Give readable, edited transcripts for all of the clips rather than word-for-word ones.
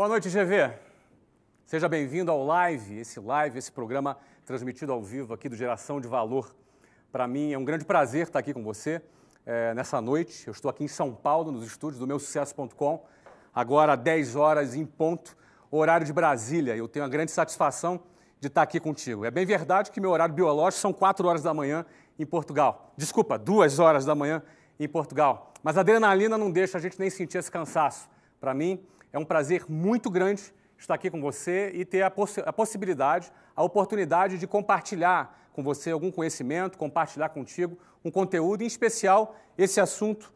Boa noite, GV. Seja bem-vindo ao esse programa transmitido ao vivo aqui do Geração de Valor. Para mim é um grande prazer estar aqui com você nessa noite. Eu estou aqui em São Paulo, nos estúdios do meusucesso.com, agora 10 horas em ponto, horário de Brasília. Eu tenho a grande satisfação de estar aqui contigo. É bem verdade que meu horário biológico são 4 horas da manhã em Portugal. Desculpa, 2 horas da manhã em Portugal. Mas a adrenalina não deixa a gente nem sentir esse cansaço. Para mim, é um prazer muito grande estar aqui com você e ter a possibilidade, a oportunidade de compartilhar com você algum conhecimento, compartilhar contigo um conteúdo, em especial esse assunto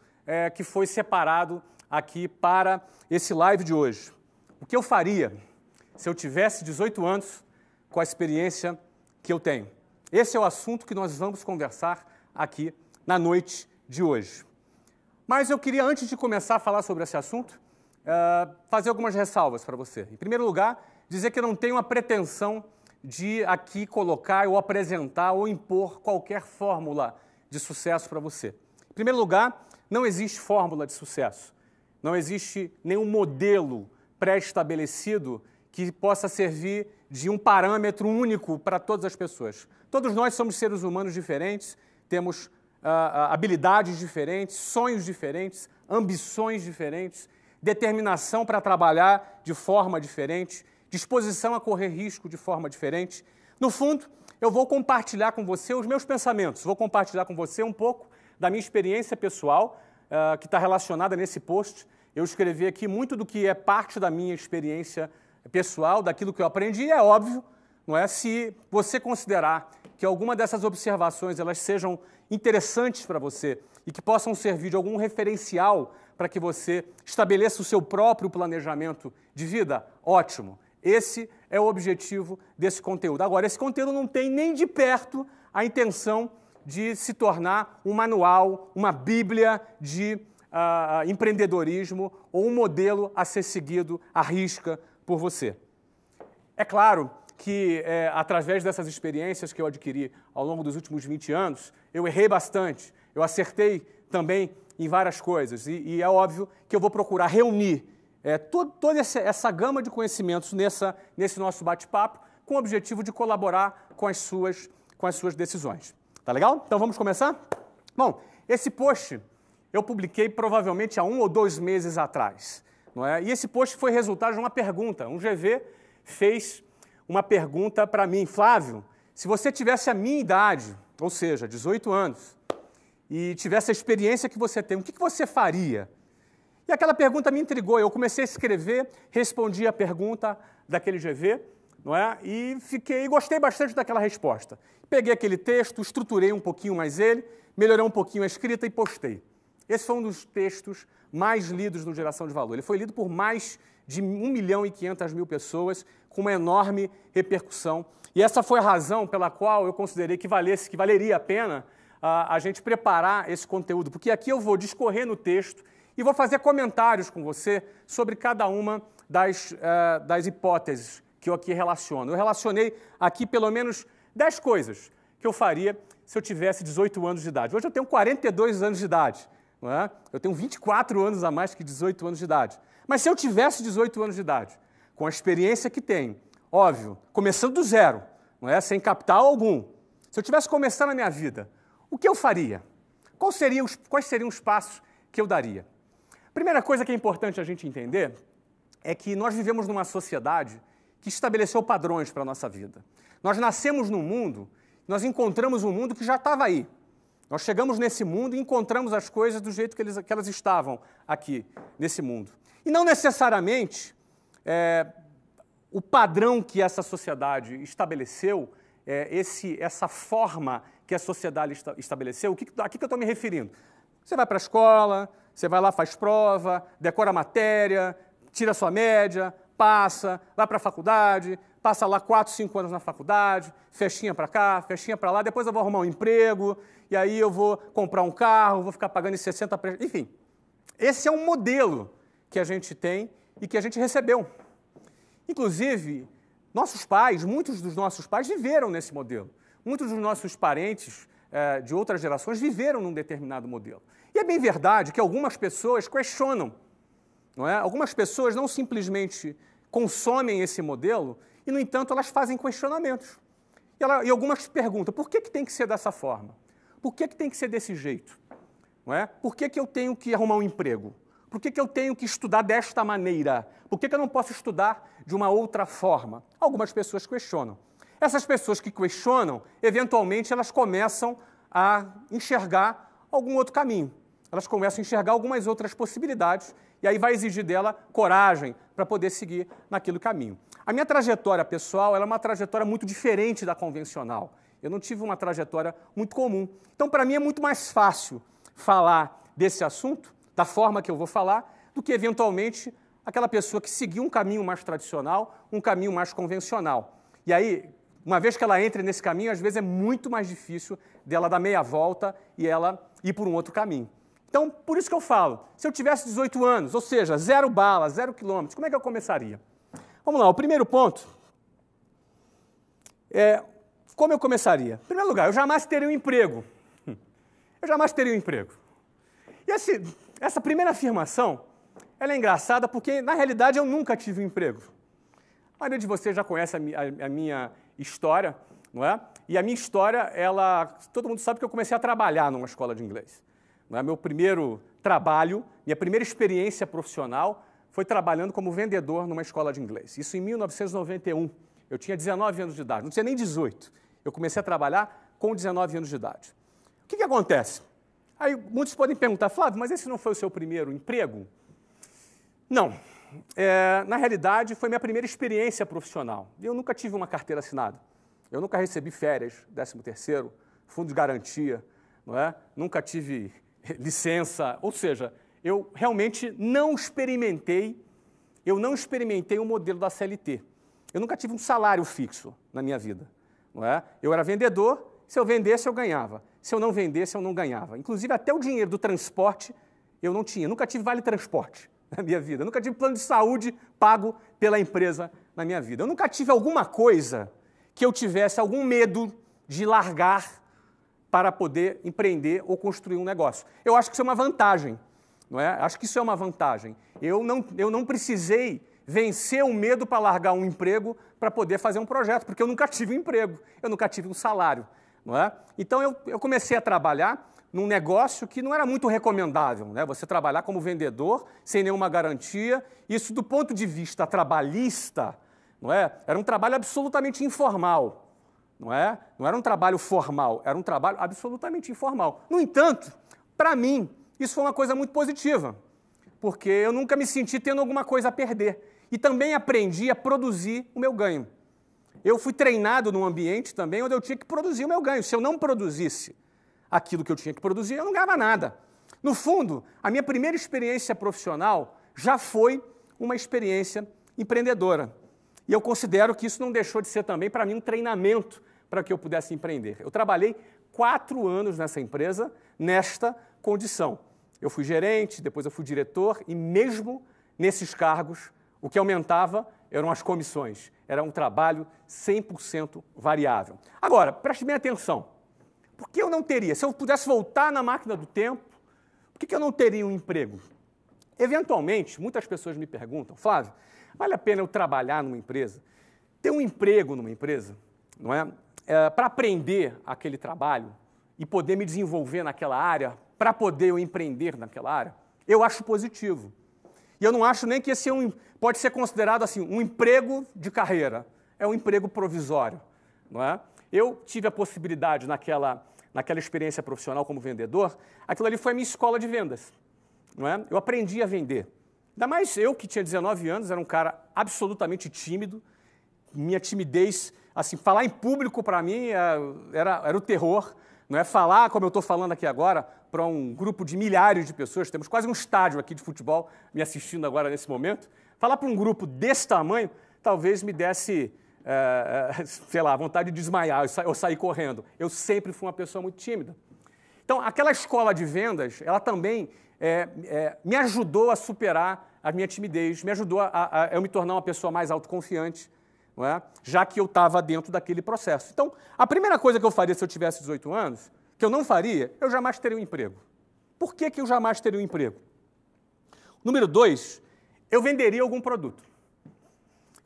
que foi separado aqui para esse live de hoje. O que eu faria se eu tivesse 18 anos com a experiência que eu tenho? Esse é o assunto que nós vamos conversar aqui na noite de hoje. Mas eu queria, antes de começar a falar sobre esse assunto, fazer algumas ressalvas para você. Em primeiro lugar, dizer que eu não tenho a pretensão de aqui colocar ou apresentar ou impor qualquer fórmula de sucesso para você. Em primeiro lugar, não existe fórmula de sucesso. Não existe nenhum modelo pré-estabelecido que possa servir de um parâmetro único para todas as pessoas. Todos nós somos seres humanos diferentes, temos habilidades diferentes, sonhos diferentes, ambições diferentes, determinação para trabalhar de forma diferente, disposição a correr risco de forma diferente. No fundo, eu vou compartilhar com você os meus pensamentos, vou compartilhar com você um pouco da minha experiência pessoal, que está relacionada nesse post. Eu escrevi aqui muito do que é parte da minha experiência pessoal, daquilo que eu aprendi, e é óbvio, não é? Se você considerar que alguma dessas observações elas sejam interessantes para você e que possam servir de algum referencial para que você estabeleça o seu próprio planejamento de vida, ótimo. Esse é o objetivo desse conteúdo. Agora, esse conteúdo não tem nem de perto a intenção de se tornar um manual, uma bíblia de empreendedorismo ou um modelo a ser seguido à risca por você. É claro que, através dessas experiências que eu adquiri ao longo dos últimos 20 anos, eu errei bastante, eu acertei também em várias coisas, e é óbvio que eu vou procurar reunir toda essa gama de conhecimentos nesse nosso bate-papo, com o objetivo de colaborar com as suas decisões. Tá legal? Então vamos começar? Bom, esse post eu publiquei provavelmente há 1 ou 2 meses atrás, não é? E esse post foi resultado de uma pergunta. Um GV fez uma pergunta para mim: Flávio, se você tivesse a minha idade, ou seja, 18 anos, e tivesse a experiência que você tem, o que você faria? E aquela pergunta me intrigou. Eu comecei a escrever, respondi a pergunta daquele GV, não é? E gostei bastante daquela resposta. Peguei aquele texto, estruturei um pouquinho mais ele, melhorei um pouquinho a escrita e postei. Esse foi um dos textos mais lidos no Geração de Valor. Ele foi lido por mais de 1.500.000 pessoas, com uma enorme repercussão. E essa foi a razão pela qual eu considerei que valeria a pena a gente preparar esse conteúdo, porque aqui eu vou discorrer no texto e vou fazer comentários com você sobre cada uma das hipóteses que eu aqui relaciono. Eu relacionei aqui pelo menos 10 coisas que eu faria se eu tivesse 18 anos de idade. Hoje eu tenho 42 anos de idade, não é? Eu tenho 24 anos a mais que 18 anos de idade. Mas se eu tivesse 18 anos de idade, com a experiência que tenho, óbvio, começando do zero, não é? Sem capital algum, se eu tivesse começando a minha vida, o que eu faria? Quais seriam os passos que eu daria? Primeira coisa que é importante a gente entender é que nós vivemos numa sociedade que estabeleceu padrões para a nossa vida. Nós nascemos num mundo, nós encontramos um mundo que já estava aí. Nós chegamos nesse mundo e encontramos as coisas do jeito que elas estavam aqui, nesse mundo. E não necessariamente o padrão que essa sociedade estabeleceu, essa forma que a sociedade estabeleceu, a que eu estou me referindo? Você vai para a escola, você vai lá, faz prova, decora a matéria, tira a sua média, passa, vai para a faculdade, passa lá 4, 5 anos na faculdade, festinha para cá, festinha para lá, depois eu vou arrumar um emprego, e aí eu vou comprar um carro, vou ficar pagando em 60... Enfim, esse é um modelo que a gente tem e que a gente recebeu. Inclusive, muitos dos nossos pais viveram nesse modelo. Muitos dos nossos parentes de outras gerações viveram num determinado modelo. E é bem verdade que algumas pessoas questionam, não é? Algumas pessoas não simplesmente consomem esse modelo e, no entanto, elas fazem questionamentos. E algumas perguntam, por que tem que ser dessa forma? Por que tem que ser desse jeito? Não é? Por que eu tenho que arrumar um emprego? Por que eu tenho que estudar desta maneira? Por que eu não posso estudar de uma outra forma? Algumas pessoas questionam. Essas pessoas que questionam, eventualmente, elas começam a enxergar algum outro caminho. Elas começam a enxergar algumas outras possibilidades e aí vai exigir dela coragem para poder seguir naquele caminho. A minha trajetória pessoal ela é uma trajetória muito diferente da convencional. Eu não tive uma trajetória muito comum. Então, para mim, é muito mais fácil falar desse assunto, da forma que eu vou falar, do que, eventualmente, aquela pessoa que seguiu um caminho mais tradicional, um caminho mais convencional. E aí, uma vez que ela entra nesse caminho, às vezes é muito mais difícil dela dar meia volta e ela ir por um outro caminho. Então, por isso que eu falo, se eu tivesse 18 anos, ou seja, 0 bala, 0 quilômetros, como é que eu começaria? Vamos lá, o primeiro ponto é como eu começaria. Em primeiro lugar, eu jamais teria um emprego. Eu jamais teria um emprego. E essa primeira afirmação, ela é engraçada porque, na realidade, eu nunca tive um emprego. A maioria de vocês já conhece a minha história, não é? E a minha história, todo mundo sabe que eu comecei a trabalhar numa escola de inglês. Não é? Meu primeiro trabalho, minha primeira experiência profissional foi trabalhando como vendedor numa escola de inglês. Isso em 1991. Eu tinha 19 anos de idade, não tinha nem 18. Eu comecei a trabalhar com 19 anos de idade. O que acontece? Aí muitos podem perguntar, Flávio, mas esse não foi o seu primeiro emprego? Não. Na realidade, foi minha primeira experiência profissional. Eu nunca tive uma carteira assinada. Eu nunca recebi férias, 13º, fundo de garantia, não é? Nunca tive licença, ou seja, eu realmente não experimentei o modelo da CLT. Eu nunca tive um salário fixo na minha vida, não é? Eu era vendedor, se eu vendesse, eu ganhava. Se eu não vendesse, eu não ganhava. Inclusive, até o dinheiro do transporte eu não tinha. Nunca tive vale transporte na minha vida. Eu nunca tive plano de saúde pago pela empresa na minha vida. Eu nunca tive alguma coisa que eu tivesse algum medo de largar para poder empreender ou construir um negócio. Eu acho que isso é uma vantagem, não é? Acho que isso é uma vantagem. Eu não precisei vencer o medo para largar um emprego para poder fazer um projeto, porque eu nunca tive um emprego, eu nunca tive um salário, não é? Então, eu comecei a trabalhar num negócio que não era muito recomendável, né? Você trabalhar como vendedor, sem nenhuma garantia. Isso, do ponto de vista trabalhista, não é? Era um trabalho absolutamente informal. Não era um trabalho formal, era um trabalho absolutamente informal. No entanto, para mim, isso foi uma coisa muito positiva, porque eu nunca me senti tendo alguma coisa a perder. E também aprendi a produzir o meu ganho. Eu fui treinado num ambiente também onde eu tinha que produzir o meu ganho. Se eu não produzisse aquilo que eu tinha que produzir, eu não ganhava nada. No fundo, a minha primeira experiência profissional já foi uma experiência empreendedora. E eu considero que isso não deixou de ser também, para mim, um treinamento para que eu pudesse empreender. Eu trabalhei 4 anos nessa empresa, nesta condição. Eu fui gerente, depois eu fui diretor, e mesmo nesses cargos, o que aumentava eram as comissões. Era um trabalho 100% variável. Agora, preste bem atenção. Por que eu não teria? Se eu pudesse voltar na máquina do tempo, por que eu não teria um emprego? Eventualmente, muitas pessoas me perguntam, Flávio, vale a pena eu trabalhar numa empresa, ter um emprego numa empresa, não é? Para aprender aquele trabalho e poder me desenvolver naquela área, para poder eu empreender naquela área? Eu acho positivo. E eu não acho nem que esse pode ser considerado assim, um emprego de carreira. É um emprego provisório, não é? Eu tive a possibilidade naquela experiência profissional como vendedor, aquilo ali foi a minha escola de vendas, não é? Eu aprendi a vender. Ainda mais eu, que tinha 19 anos, era um cara absolutamente tímido, minha timidez, assim, falar em público para mim era o terror, não é? Falar, como eu estou falando aqui agora, para um grupo de milhares de pessoas, temos quase um estádio aqui de futebol me assistindo agora nesse momento, falar para um grupo desse tamanho, talvez me desse, sei lá, vontade de desmaiar, eu sair correndo. Eu sempre fui uma pessoa muito tímida. Então, aquela escola de vendas, ela também me ajudou a superar a minha timidez, me ajudou a eu me tornar uma pessoa mais autoconfiante, não é? Já que eu estava dentro daquele processo. Então, a primeira coisa que eu faria se eu tivesse 18 anos, que eu não faria, eu jamais teria um emprego. Por que eu jamais teria um emprego? Número 2, eu venderia algum produto.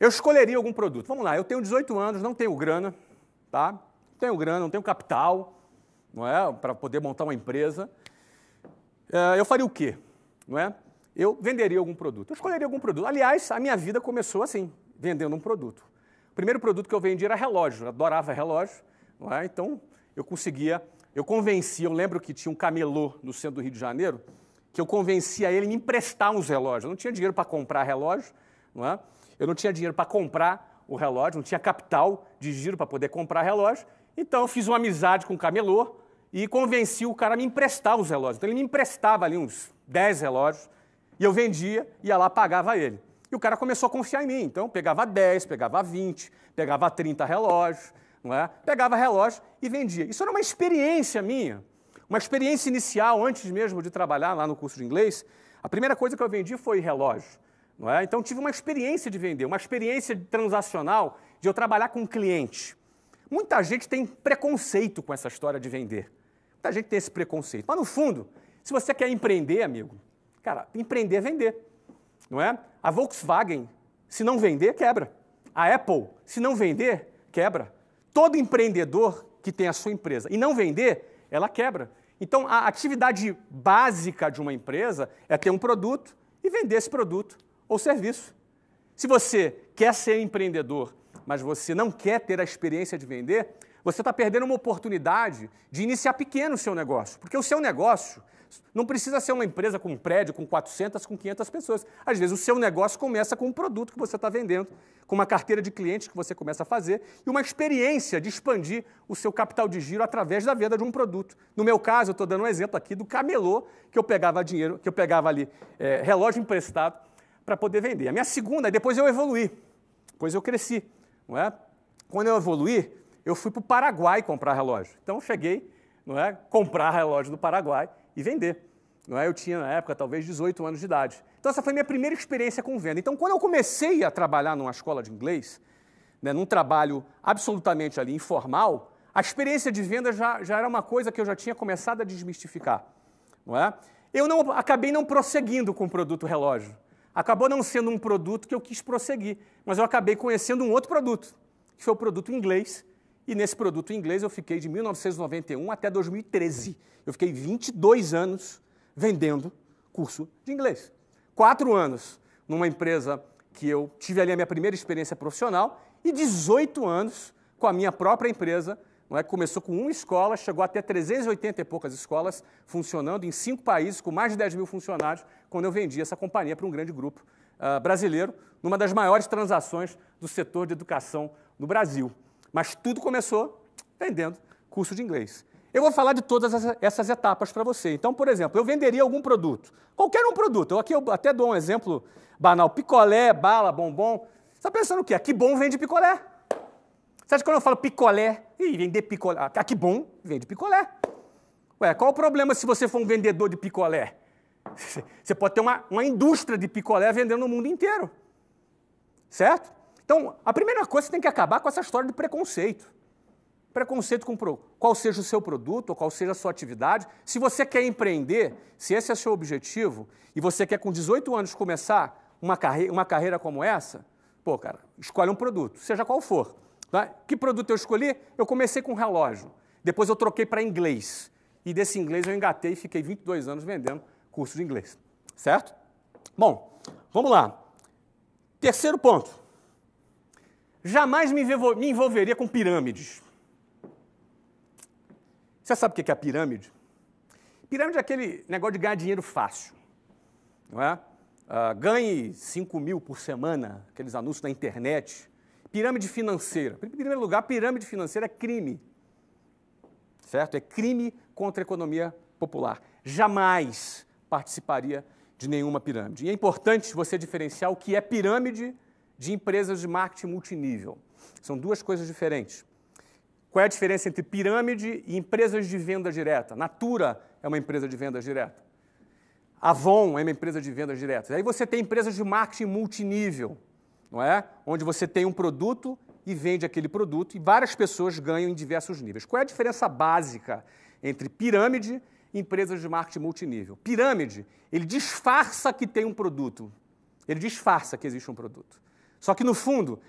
eu escolheria algum produto. Vamos lá, eu tenho 18 anos, não tenho grana, tá? Não tenho grana, não tenho capital, não é? Para poder montar uma empresa. Eu faria o quê? Não é? Eu venderia algum produto. Eu escolheria algum produto. Aliás, a minha vida começou assim, vendendo um produto. O primeiro produto que eu vendia era relógio. Eu adorava relógio, não é? Então, eu convencia, eu lembro que tinha um camelô no centro do Rio de Janeiro, que eu convencia ele a me emprestar uns relógios. Eu não tinha dinheiro para comprar relógio, não é? Eu não tinha dinheiro para comprar o relógio, não tinha capital de giro para poder comprar relógio. Então, eu fiz uma amizade com o camelô e convenci o cara a me emprestar os relógios. Então, ele me emprestava ali uns 10 relógios e eu vendia, ia lá, pagava ele. E o cara começou a confiar em mim. Então, pegava 10, pegava 20, pegava 30 relógios, não é? Pegava relógio e vendia. Isso era uma experiência minha, uma experiência inicial, antes mesmo de trabalhar lá no curso de inglês. A primeira coisa que eu vendi foi relógio, não é? Então, tive uma experiência de vender, uma experiência transacional de eu trabalhar com cliente. Muita gente tem preconceito com essa história de vender. Muita gente tem esse preconceito. Mas, no fundo, se você quer empreender, amigo, cara, empreender é vender, não é? A Volkswagen, se não vender, quebra. A Apple, se não vender, quebra. Todo empreendedor que tem a sua empresa e não vender, ela quebra. Então, a atividade básica de uma empresa é ter um produto e vender esse produto ou serviço. Se você quer ser empreendedor, mas você não quer ter a experiência de vender, você está perdendo uma oportunidade de iniciar pequeno o seu negócio. Porque o seu negócio não precisa ser uma empresa com um prédio, com 400, com 500 pessoas. Às vezes, o seu negócio começa com um produto que você está vendendo, com uma carteira de clientes que você começa a fazer e uma experiência de expandir o seu capital de giro através da venda de um produto. No meu caso, eu estou dando um exemplo aqui do camelô, que eu pegava dinheiro, que eu pegava ali relógio emprestado para poder vender. A minha segunda, depois eu evoluí, depois eu cresci, não é? Quando eu evoluí, eu fui para o Paraguai comprar relógio. Então, eu cheguei, não é, comprar relógio do Paraguai e vender. Não é? Eu tinha, na época, talvez 18 anos de idade. Então, essa foi a minha primeira experiência com venda. Então, quando eu comecei a trabalhar numa escola de inglês, né, num trabalho absolutamente ali informal, a experiência de venda já era uma coisa que eu já tinha começado a desmistificar. Não é? Eu acabei não prosseguindo com o produto relógio. Acabou não sendo um produto que eu quis prosseguir, mas eu acabei conhecendo um outro produto, que foi o produto inglês. E nesse produto inglês eu fiquei de 1991 até 2013. Eu fiquei 22 anos vendendo curso de inglês. 4 anos numa empresa que eu tive ali a minha primeira experiência profissional e 18 anos com a minha própria empresa, não é? Começou com uma escola, chegou até 380 e poucas escolas funcionando em 5 países, com mais de 10 mil funcionários, quando eu vendi essa companhia para um grande grupo brasileiro, numa das maiores transações do setor de educação no Brasil. Mas tudo começou vendendo curso de inglês. Eu vou falar de todas essas etapas para você. Então, por exemplo, eu venderia algum produto, qualquer um produto. Aqui eu até dou um exemplo banal, picolé, bala, bombom. Você está pensando o quê? Que bom vende picolé. Você acha que quando eu falo picolé, vender picolé, que bom vende picolé. Ué, qual o problema se você for um vendedor de picolé? Você pode ter uma indústria de picolé vendendo no mundo inteiro. Certo? Então, a primeira coisa, você tem que acabar com essa história de preconceito. Preconceito com qual seja o seu produto, ou qual seja a sua atividade. Se você quer empreender, se esse é o seu objetivo, e você quer com 18 anos começar uma carreira como essa, pô, cara, escolhe um produto, seja qual for. Tá? Que produto eu escolhi? Eu comecei com relógio. Depois eu troquei para inglês. E desse inglês eu engatei e fiquei 22 anos vendendo curso de inglês. Certo? Bom, vamos lá. Terceiro ponto. Jamais me envolveria com pirâmides. Você sabe o que é a pirâmide? Pirâmide é aquele negócio de ganhar dinheiro fácil. Não é? Ganhe 5 mil por semana, aqueles anúncios na internet. Pirâmide financeira. Em primeiro lugar, pirâmide financeira é crime. Certo? É crime contra a economia popular. Jamais participaria de nenhuma pirâmide. E é importante você diferenciar o que é pirâmide de empresas de marketing multinível. São duas coisas diferentes. Qual é a diferença entre pirâmide e empresas de venda direta? Natura é uma empresa de venda direta. Avon é uma empresa de vendas diretas. Aí você tem empresas de marketing multinível, não é? Onde você tem um produto e vende aquele produto e várias pessoas ganham em diversos níveis. Qual é a diferença básica entre pirâmide e empresas de marketing multinível? Pirâmide, ele disfarça que tem um produto. Ele disfarça que existe um produto. Só que, no fundo,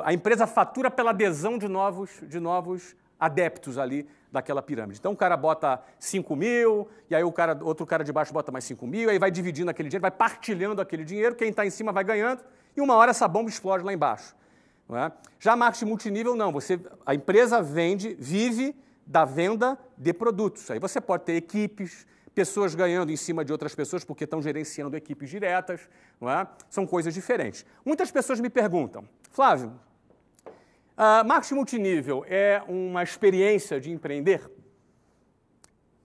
a empresa fatura pela adesão de novos adeptos ali daquela pirâmide. Então, o cara bota 5 mil, e aí outro cara de baixo bota mais 5 mil, aí vai dividindo aquele dinheiro, vai partilhando aquele dinheiro, quem está em cima vai ganhando, e uma hora essa bomba explode lá embaixo. Não é? Já marketing multinível, não. A empresa vive da venda de produtos. Aí você pode ter equipes, pessoas ganhando em cima de outras pessoas porque estão gerenciando equipes diretas, não é? São coisas diferentes. Muitas pessoas me perguntam, Flávio, marketing multinível é uma experiência de empreender?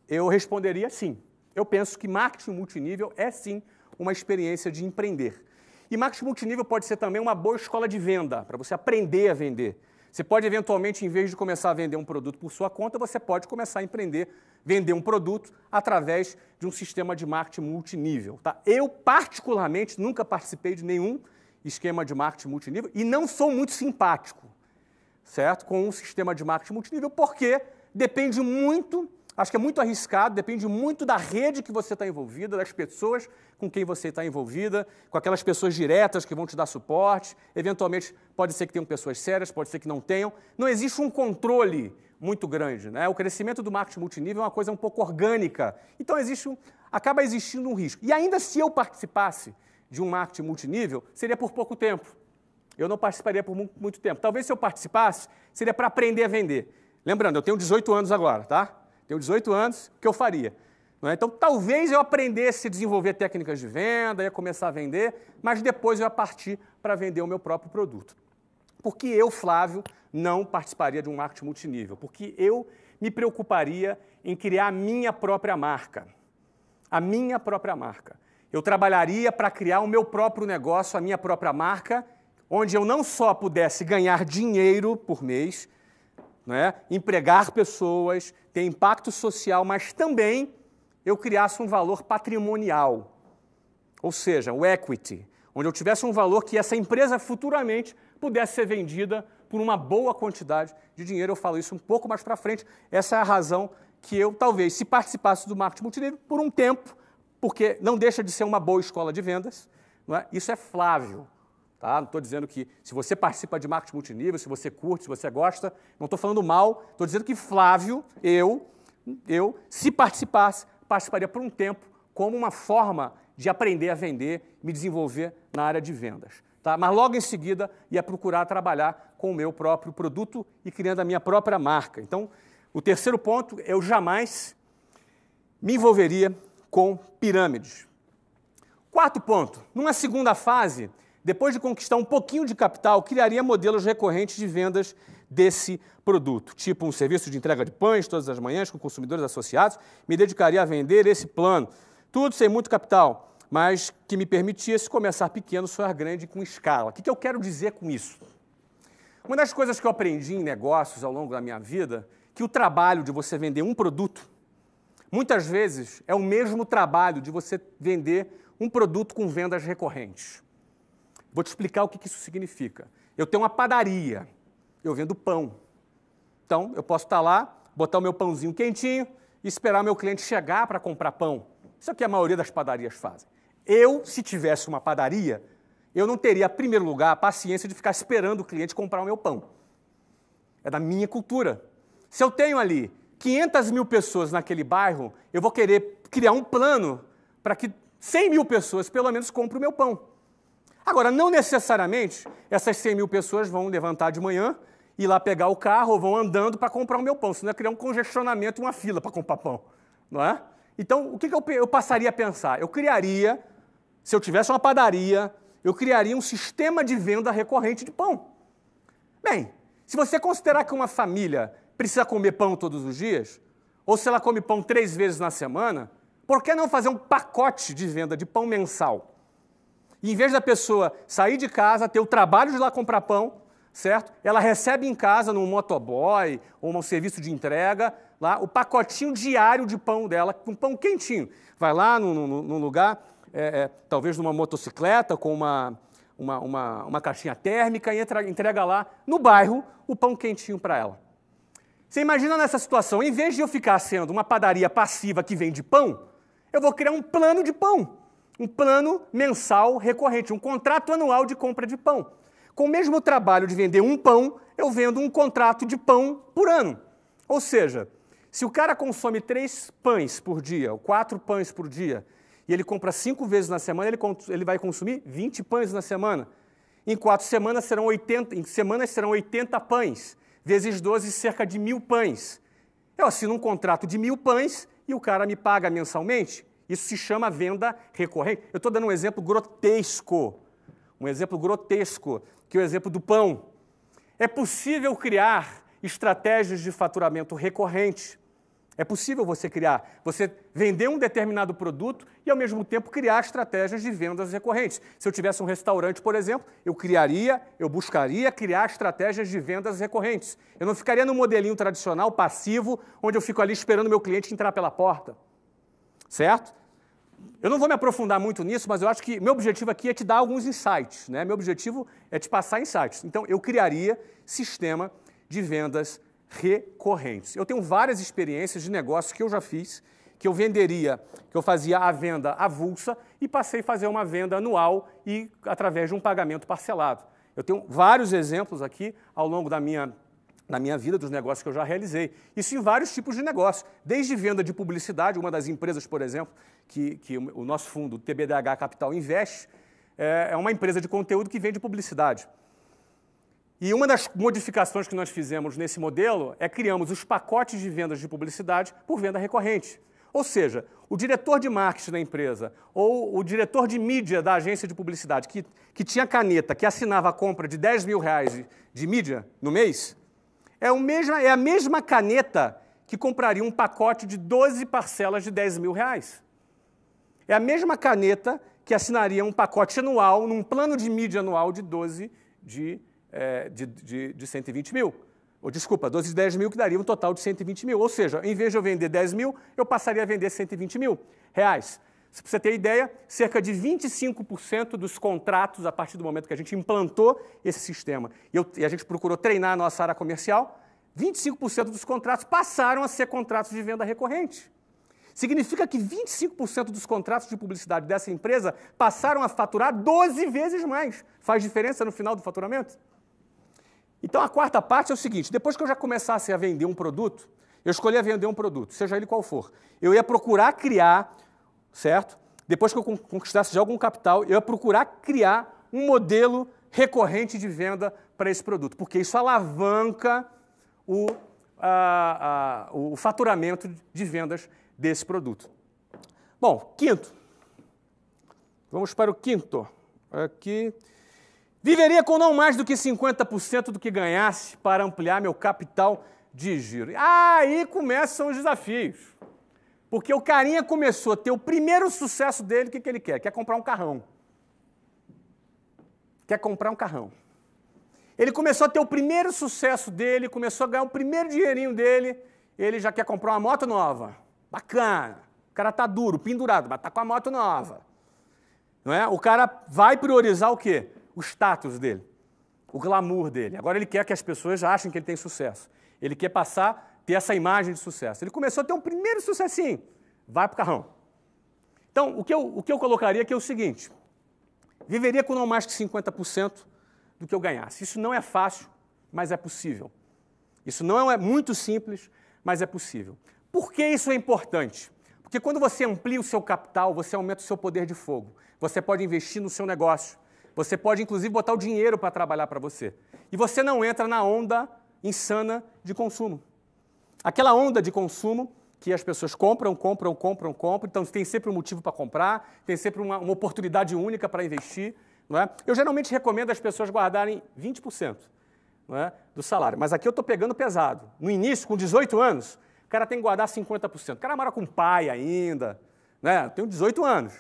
Eu responderia sim. Eu penso que marketing multinível é sim uma experiência de empreender. E marketing multinível pode ser também uma boa escola de venda, para você aprender a vender. Você pode, eventualmente, em vez de começar a vender um produto por sua conta, você pode começar a vender um produto através de um sistema de marketing multinível. Tá? Eu, particularmente, nunca participei de nenhum esquema de marketing multinível e não sou muito simpático, certo? Com um sistema de marketing multinível, porque depende muito, acho que é muito arriscado, depende muito da rede que você está envolvida, das pessoas com quem você está envolvida, com aquelas pessoas diretas que vão te dar suporte, eventualmente pode ser que tenham pessoas sérias, pode ser que não tenham. Não existe um controle muito grande, né? O crescimento do marketing multinível é uma coisa um pouco orgânica, então acaba existindo um risco. E ainda se eu participasse de um marketing multinível, seria por pouco tempo. Eu não participaria por muito tempo. Talvez se eu participasse, seria para aprender a vender. Lembrando, eu tenho 18 anos agora, tá? Tenho 18 anos, o que eu faria? Não é? Então, talvez eu aprendesse a desenvolver técnicas de venda, ia começar a vender, mas depois eu ia partir para vender o meu próprio produto. Porque eu, Flávio, não participaria de um marketing multinível, porque eu me preocuparia em criar a minha própria marca. A minha própria marca. Eu trabalharia para criar o meu próprio negócio, a minha própria marca, onde eu não só pudesse ganhar dinheiro por mês, né, empregar pessoas, ter impacto social, mas também eu criasse um valor patrimonial, ou seja, o equity, onde eu tivesse um valor que essa empresa futuramente pudesse ser vendida por uma boa quantidade de dinheiro. Eu falo isso um pouco mais para frente. Essa é a razão que eu, talvez, se participasse do marketing multinível por um tempo, porque não deixa de ser uma boa escola de vendas, não é? Isso é Flávio. Tá? Não estou dizendo que se você participa de marketing multinível, se você curte, se você gosta, não estou falando mal, estou dizendo que Flávio, se participaria por um tempo como uma forma de aprender a vender, me desenvolver na área de vendas. Tá? Mas logo em seguida ia procurar trabalhar com o meu próprio produto e criando a minha própria marca. Então, o terceiro ponto, eu jamais me envolveria com pirâmides. Quarto ponto, numa segunda fase, depois de conquistar um pouquinho de capital, criaria modelos recorrentes de vendas desse produto, tipo um serviço de entrega de pães todas as manhãs com consumidores associados, me dedicaria a vender esse plano, tudo sem muito capital, mas que me permitisse começar pequeno, soar grande com escala. O que eu quero dizer com isso? Uma das coisas que eu aprendi em negócios ao longo da minha vida, que o trabalho de você vender um produto, muitas vezes é o mesmo trabalho de você vender um produto com vendas recorrentes. Vou te explicar o que isso significa. Eu tenho uma padaria, eu vendo pão. Então, eu posso estar lá, botar o meu pãozinho quentinho e esperar o meu cliente chegar para comprar pão. Isso é o que a maioria das padarias fazem. Eu, se tivesse uma padaria, eu não teria, em primeiro lugar, a paciência de ficar esperando o cliente comprar o meu pão. É da minha cultura. Se eu tenho ali 500 mil pessoas naquele bairro, eu vou querer criar um plano para que 100 mil pessoas, pelo menos, comprem o meu pão. Agora, não necessariamente essas 100 mil pessoas vão levantar de manhã, ir lá pegar o carro ou vão andando para comprar o meu pão, senão ia criar um congestionamento e uma fila para comprar pão, não é? Então, o que eu passaria a pensar? Eu criaria, se eu tivesse uma padaria, eu criaria um sistema de venda recorrente de pão. Bem, se você considerar que uma família precisa comer pão todos os dias, ou se ela come pão 3 vezes na semana, por que não fazer um pacote de venda de pão mensal? E, em vez da pessoa sair de casa, ter o trabalho de ir lá comprar pão, certo? Ela recebe em casa, num motoboy ou num serviço de entrega, lá, o pacotinho diário de pão dela, com pão quentinho. Vai lá num lugar, talvez numa motocicleta, com uma caixinha térmica, e entrega lá, no bairro, o pão quentinho para ela. Você imagina nessa situação, em vez de eu ficar sendo uma padaria passiva que vende pão, eu vou criar um plano de pão. um plano mensal recorrente, um contrato anual de compra de pão. Com o mesmo trabalho de vender um pão, eu vendo um contrato de pão por ano. Ou seja, se o cara consome 3 pães por dia, ou 4 pães por dia, e ele compra 5 vezes na semana, ele vai consumir 20 pães na semana. Em 4 semanas serão 80 pães, vezes 12, cerca de 1.000 pães. Eu assino um contrato de 1.000 pães e o cara me paga mensalmente. Isso se chama venda recorrente. Eu estou dando um exemplo grotesco, que é o exemplo do pão. É possível criar estratégias de faturamento recorrente. É possível você vender um determinado produto e, ao mesmo tempo, criar estratégias de vendas recorrentes. Se eu tivesse um restaurante, por exemplo, eu buscaria criar estratégias de vendas recorrentes. Eu não ficaria no modelinho tradicional, passivo, onde eu fico ali esperando o meu cliente entrar pela porta. Certo? Eu não vou me aprofundar muito nisso, mas eu acho que meu objetivo aqui é te dar alguns insights, né? Meu objetivo é te passar insights. Então, eu criaria sistema de vendas recorrentes. Eu tenho várias experiências de negócios que eu já fiz, que eu fazia a venda avulsa e passei a fazer uma venda anual e através de um pagamento parcelado. Eu tenho vários exemplos aqui ao longo da minha vida, dos negócios que eu já realizei. Isso em vários tipos de negócios, desde venda de publicidade, uma das empresas, por exemplo, que o nosso fundo, o TBDH Capital, investe, é uma empresa de conteúdo que vende publicidade. E uma das modificações que nós fizemos nesse modelo é criamos os pacotes de vendas de publicidade por venda recorrente. Ou seja, o diretor de marketing da empresa ou o diretor de mídia da agência de publicidade que tinha caneta, que assinava a compra de R$10.000 de mídia no mês, é a mesma caneta que compraria um pacote de 12 parcelas de R$10.000. É a mesma caneta que assinaria um pacote anual, num plano de mídia anual de 12 de 120 mil. Ou, desculpa, 12 de 10 mil, que daria um total de 120 mil. Ou seja, em vez de eu vender 10 mil, eu passaria a vender 120 mil reais. Para você ter ideia, cerca de 25% dos contratos, a partir do momento que a gente implantou esse sistema, e a gente procurou treinar a nossa área comercial, 25% dos contratos passaram a ser contratos de venda recorrente. Significa que 25% dos contratos de publicidade dessa empresa passaram a faturar 12 vezes mais. Faz diferença no final do faturamento? Então, a quarta parte é o seguinte: depois que eu já começasse a vender um produto, eu escolhia vender um produto, seja ele qual for. Eu ia procurar criar, certo? Depois que eu conquistasse já algum capital, eu ia procurar criar um modelo recorrente de venda para esse produto, porque isso alavanca o faturamento de vendas desse produto. Bom, quinto. Vamos para o quinto. Aqui. Viveria com não mais do que 50% do que ganhasse para ampliar meu capital de giro. Aí começam os desafios. Porque o carinha começou a ter o primeiro sucesso dele, o que ele quer? Quer comprar um carrão. Quer comprar um carrão. Ele começou a ter o primeiro sucesso dele, começou a ganhar o primeiro dinheirinho dele, ele já quer comprar uma moto nova. Bacana. O cara está duro, pendurado, mas está com a moto nova. Não é? O cara vai priorizar o quê? O status dele, o glamour dele. Agora ele quer que as pessoas achem que ele tem sucesso. Ele quer ter essa imagem de sucesso. Ele começou a ter um primeiro sucessinho. Vai para o carrão. Então, o que eu colocaria aqui é o seguinte: viveria com não mais que 50% do que eu ganhasse. Isso não é fácil, mas é possível. Isso não é muito simples, mas é possível. Por que isso é importante? Porque quando você amplia o seu capital, você aumenta o seu poder de fogo. Você pode investir no seu negócio. Você pode, inclusive, botar o dinheiro para trabalhar para você. E você não entra na onda insana de consumo. Aquela onda de consumo que as pessoas compram. Então, tem sempre um motivo para comprar, tem sempre uma oportunidade única para investir. Não é? Eu geralmente recomendo as pessoas guardarem 20%, não é, do salário. Mas aqui eu estou pegando pesado. No início, com 18 anos, o cara tem que guardar 50%. O cara mora com pai ainda, né? Tem 18 anos.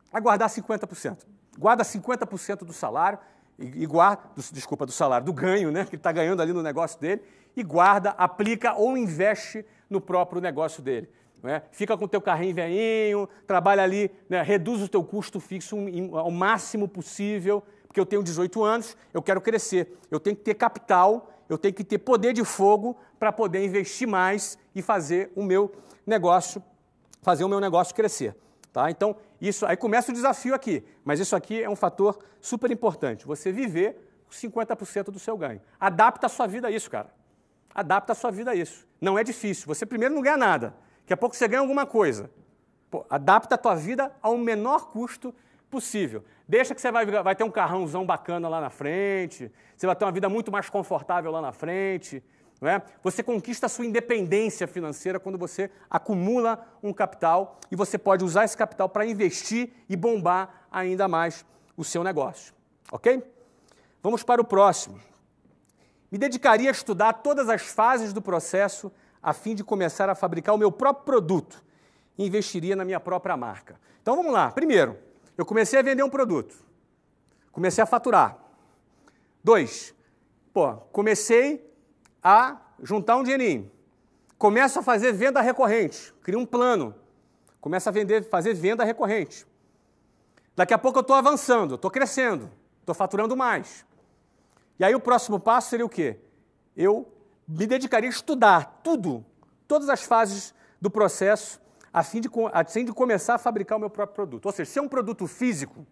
Vai guardar 50%. Guarda 50% do salário, do salário, do ganho, né, que ele está ganhando ali no negócio dele, e guarda, aplica ou investe no próprio negócio dele. Não é? Fica com o teu carrinho velhinho, trabalha ali, né, reduz o teu custo fixo ao máximo possível, porque eu tenho 18 anos, eu quero crescer, eu tenho que ter capital, eu tenho que ter poder de fogo para poder investir mais e fazer o meu negócio crescer. Tá? Então, isso, aí começa o desafio aqui, mas isso aqui é um fator super importante. Você viver 50% do seu ganho. Adapta a sua vida a isso, cara. Adapta a sua vida a isso. Não é difícil. Você primeiro não ganha nada. Daqui a pouco você ganha alguma coisa. Pô, adapta a tua vida ao menor custo possível. Deixa que você vai ter um carrãozão bacana lá na frente, você vai ter uma vida muito mais confortável lá na frente. Não é? Você conquista a sua independência financeira quando você acumula um capital e você pode usar esse capital para investir e bombar ainda mais o seu negócio. Ok? Vamos para o próximo. Me dedicaria a estudar todas as fases do processo a fim de começar a fabricar o meu próprio produto e investiria na minha própria marca. Então vamos lá. Primeiro, eu comecei a vender um produto. Comecei a faturar. 2, comecei a juntar um dinheirinho. Começo a fazer venda recorrente. Crio um plano. Começo a fazer venda recorrente. Daqui a pouco eu estou avançando, estou crescendo, estou faturando mais. E aí o próximo passo seria o quê? Eu me dedicaria a estudar tudo, todas as fases do processo, a fim de começar a fabricar o meu próprio produto. Ou seja, se é um produto físico,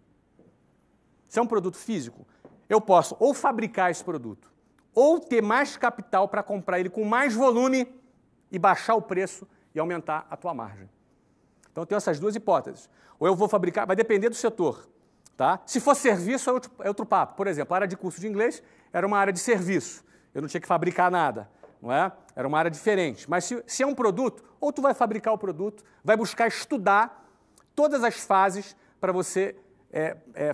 eu posso ou fabricar esse produto, ou ter mais capital para comprar ele com mais volume e baixar o preço e aumentar a tua margem. Então, eu tenho essas duas hipóteses. Ou eu vou fabricar, vai depender do setor. Tá? Se for serviço, é outro papo. Por exemplo, a área de curso de inglês era uma área de serviço. Eu não tinha que fabricar nada. Não é? Era uma área diferente. Mas se é um produto, ou tu vai fabricar o produto, vai buscar estudar todas as fases para você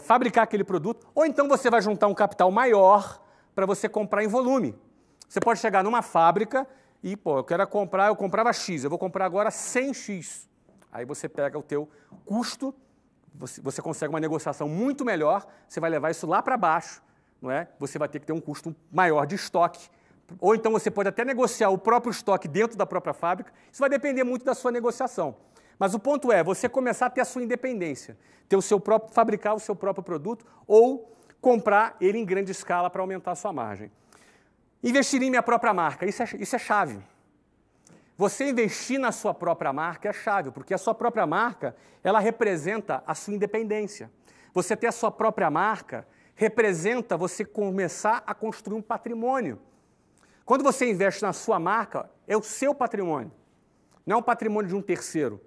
fabricar aquele produto, ou então você vai juntar um capital maior para você comprar em volume. Você pode chegar numa fábrica e, eu comprava X, eu vou comprar agora 100X. Aí você pega o teu custo, você consegue uma negociação muito melhor, você vai levar isso lá para baixo, não é? Você vai ter que ter um custo maior de estoque. Ou então você pode até negociar o próprio estoque dentro da própria fábrica. Isso vai depender muito da sua negociação. Mas o ponto é você começar a ter a sua independência, fabricar o seu próprio produto ou comprar ele em grande escala para aumentar a sua margem. Investir em minha própria marca, isso é chave. Você investir na sua própria marca é chave, porque a sua própria marca, ela representa a sua independência. Você ter a sua própria marca representa você começar a construir um patrimônio. Quando você investe na sua marca, é o seu patrimônio, não é um patrimônio de um terceiro.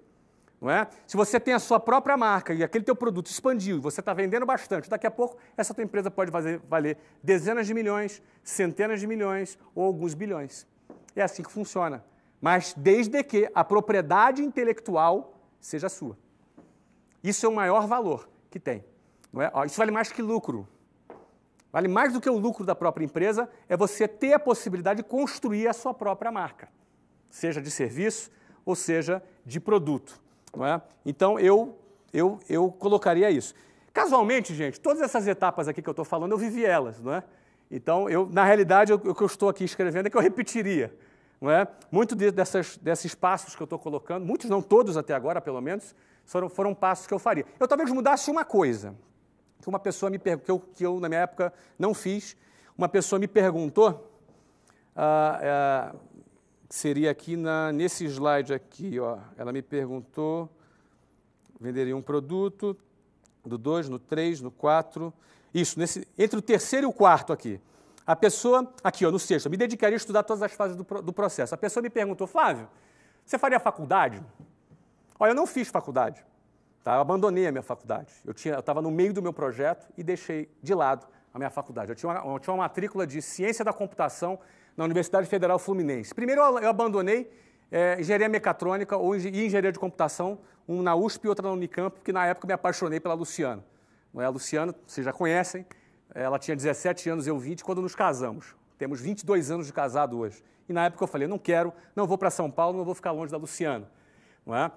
Não é? Se você tem a sua própria marca e aquele teu produto expandiu e você está vendendo bastante, daqui a pouco essa tua empresa pode valer dezenas de milhões, centenas de milhões ou alguns bilhões. É assim que funciona. Mas desde que a propriedade intelectual seja sua. Isso é o maior valor que tem. Não é? Isso vale mais que lucro. Vale mais do que o lucro da própria empresa, é você ter a possibilidade de construir a sua própria marca. Seja de serviço ou seja de produto. Não é? Então, eu colocaria isso. Casualmente, gente, todas essas etapas aqui que eu estou falando, eu vivi elas. Não é? Então, na realidade, o que eu estou aqui escrevendo é que eu repetiria. Não é? Muitos desses passos que eu estou colocando, muitos não, todos até agora, pelo menos, foram passos que eu faria. Eu talvez mudasse uma coisa, que uma pessoa que eu, na minha época, não fiz. Uma pessoa me perguntou, seria aqui nesse slide aqui, ó, ela me perguntou, venderia um produto, do 2, no 3, no 4, isso, entre o terceiro e o quarto aqui. A pessoa, aqui ó, no sexto, me dedicaria a estudar todas as fases do processo. A pessoa me perguntou, Flávio, você faria faculdade? Olha, eu não fiz faculdade, tá? Eu abandonei a minha faculdade. Eu estava no meio do meu projeto e deixei de lado a minha faculdade. Eu tinha uma matrícula de Ciência da Computação na Universidade Federal Fluminense. Primeiro eu abandonei Engenharia Mecatrônica e Engenharia de Computação, um na USP e outra na Unicamp, porque na época eu me apaixonei pela Luciana. A Luciana, vocês já conhecem, ela tinha 17 anos, eu 20, quando nos casamos. Temos 22 anos de casado hoje. E na época eu falei, não vou para São Paulo, não vou ficar longe da Luciana. Não é?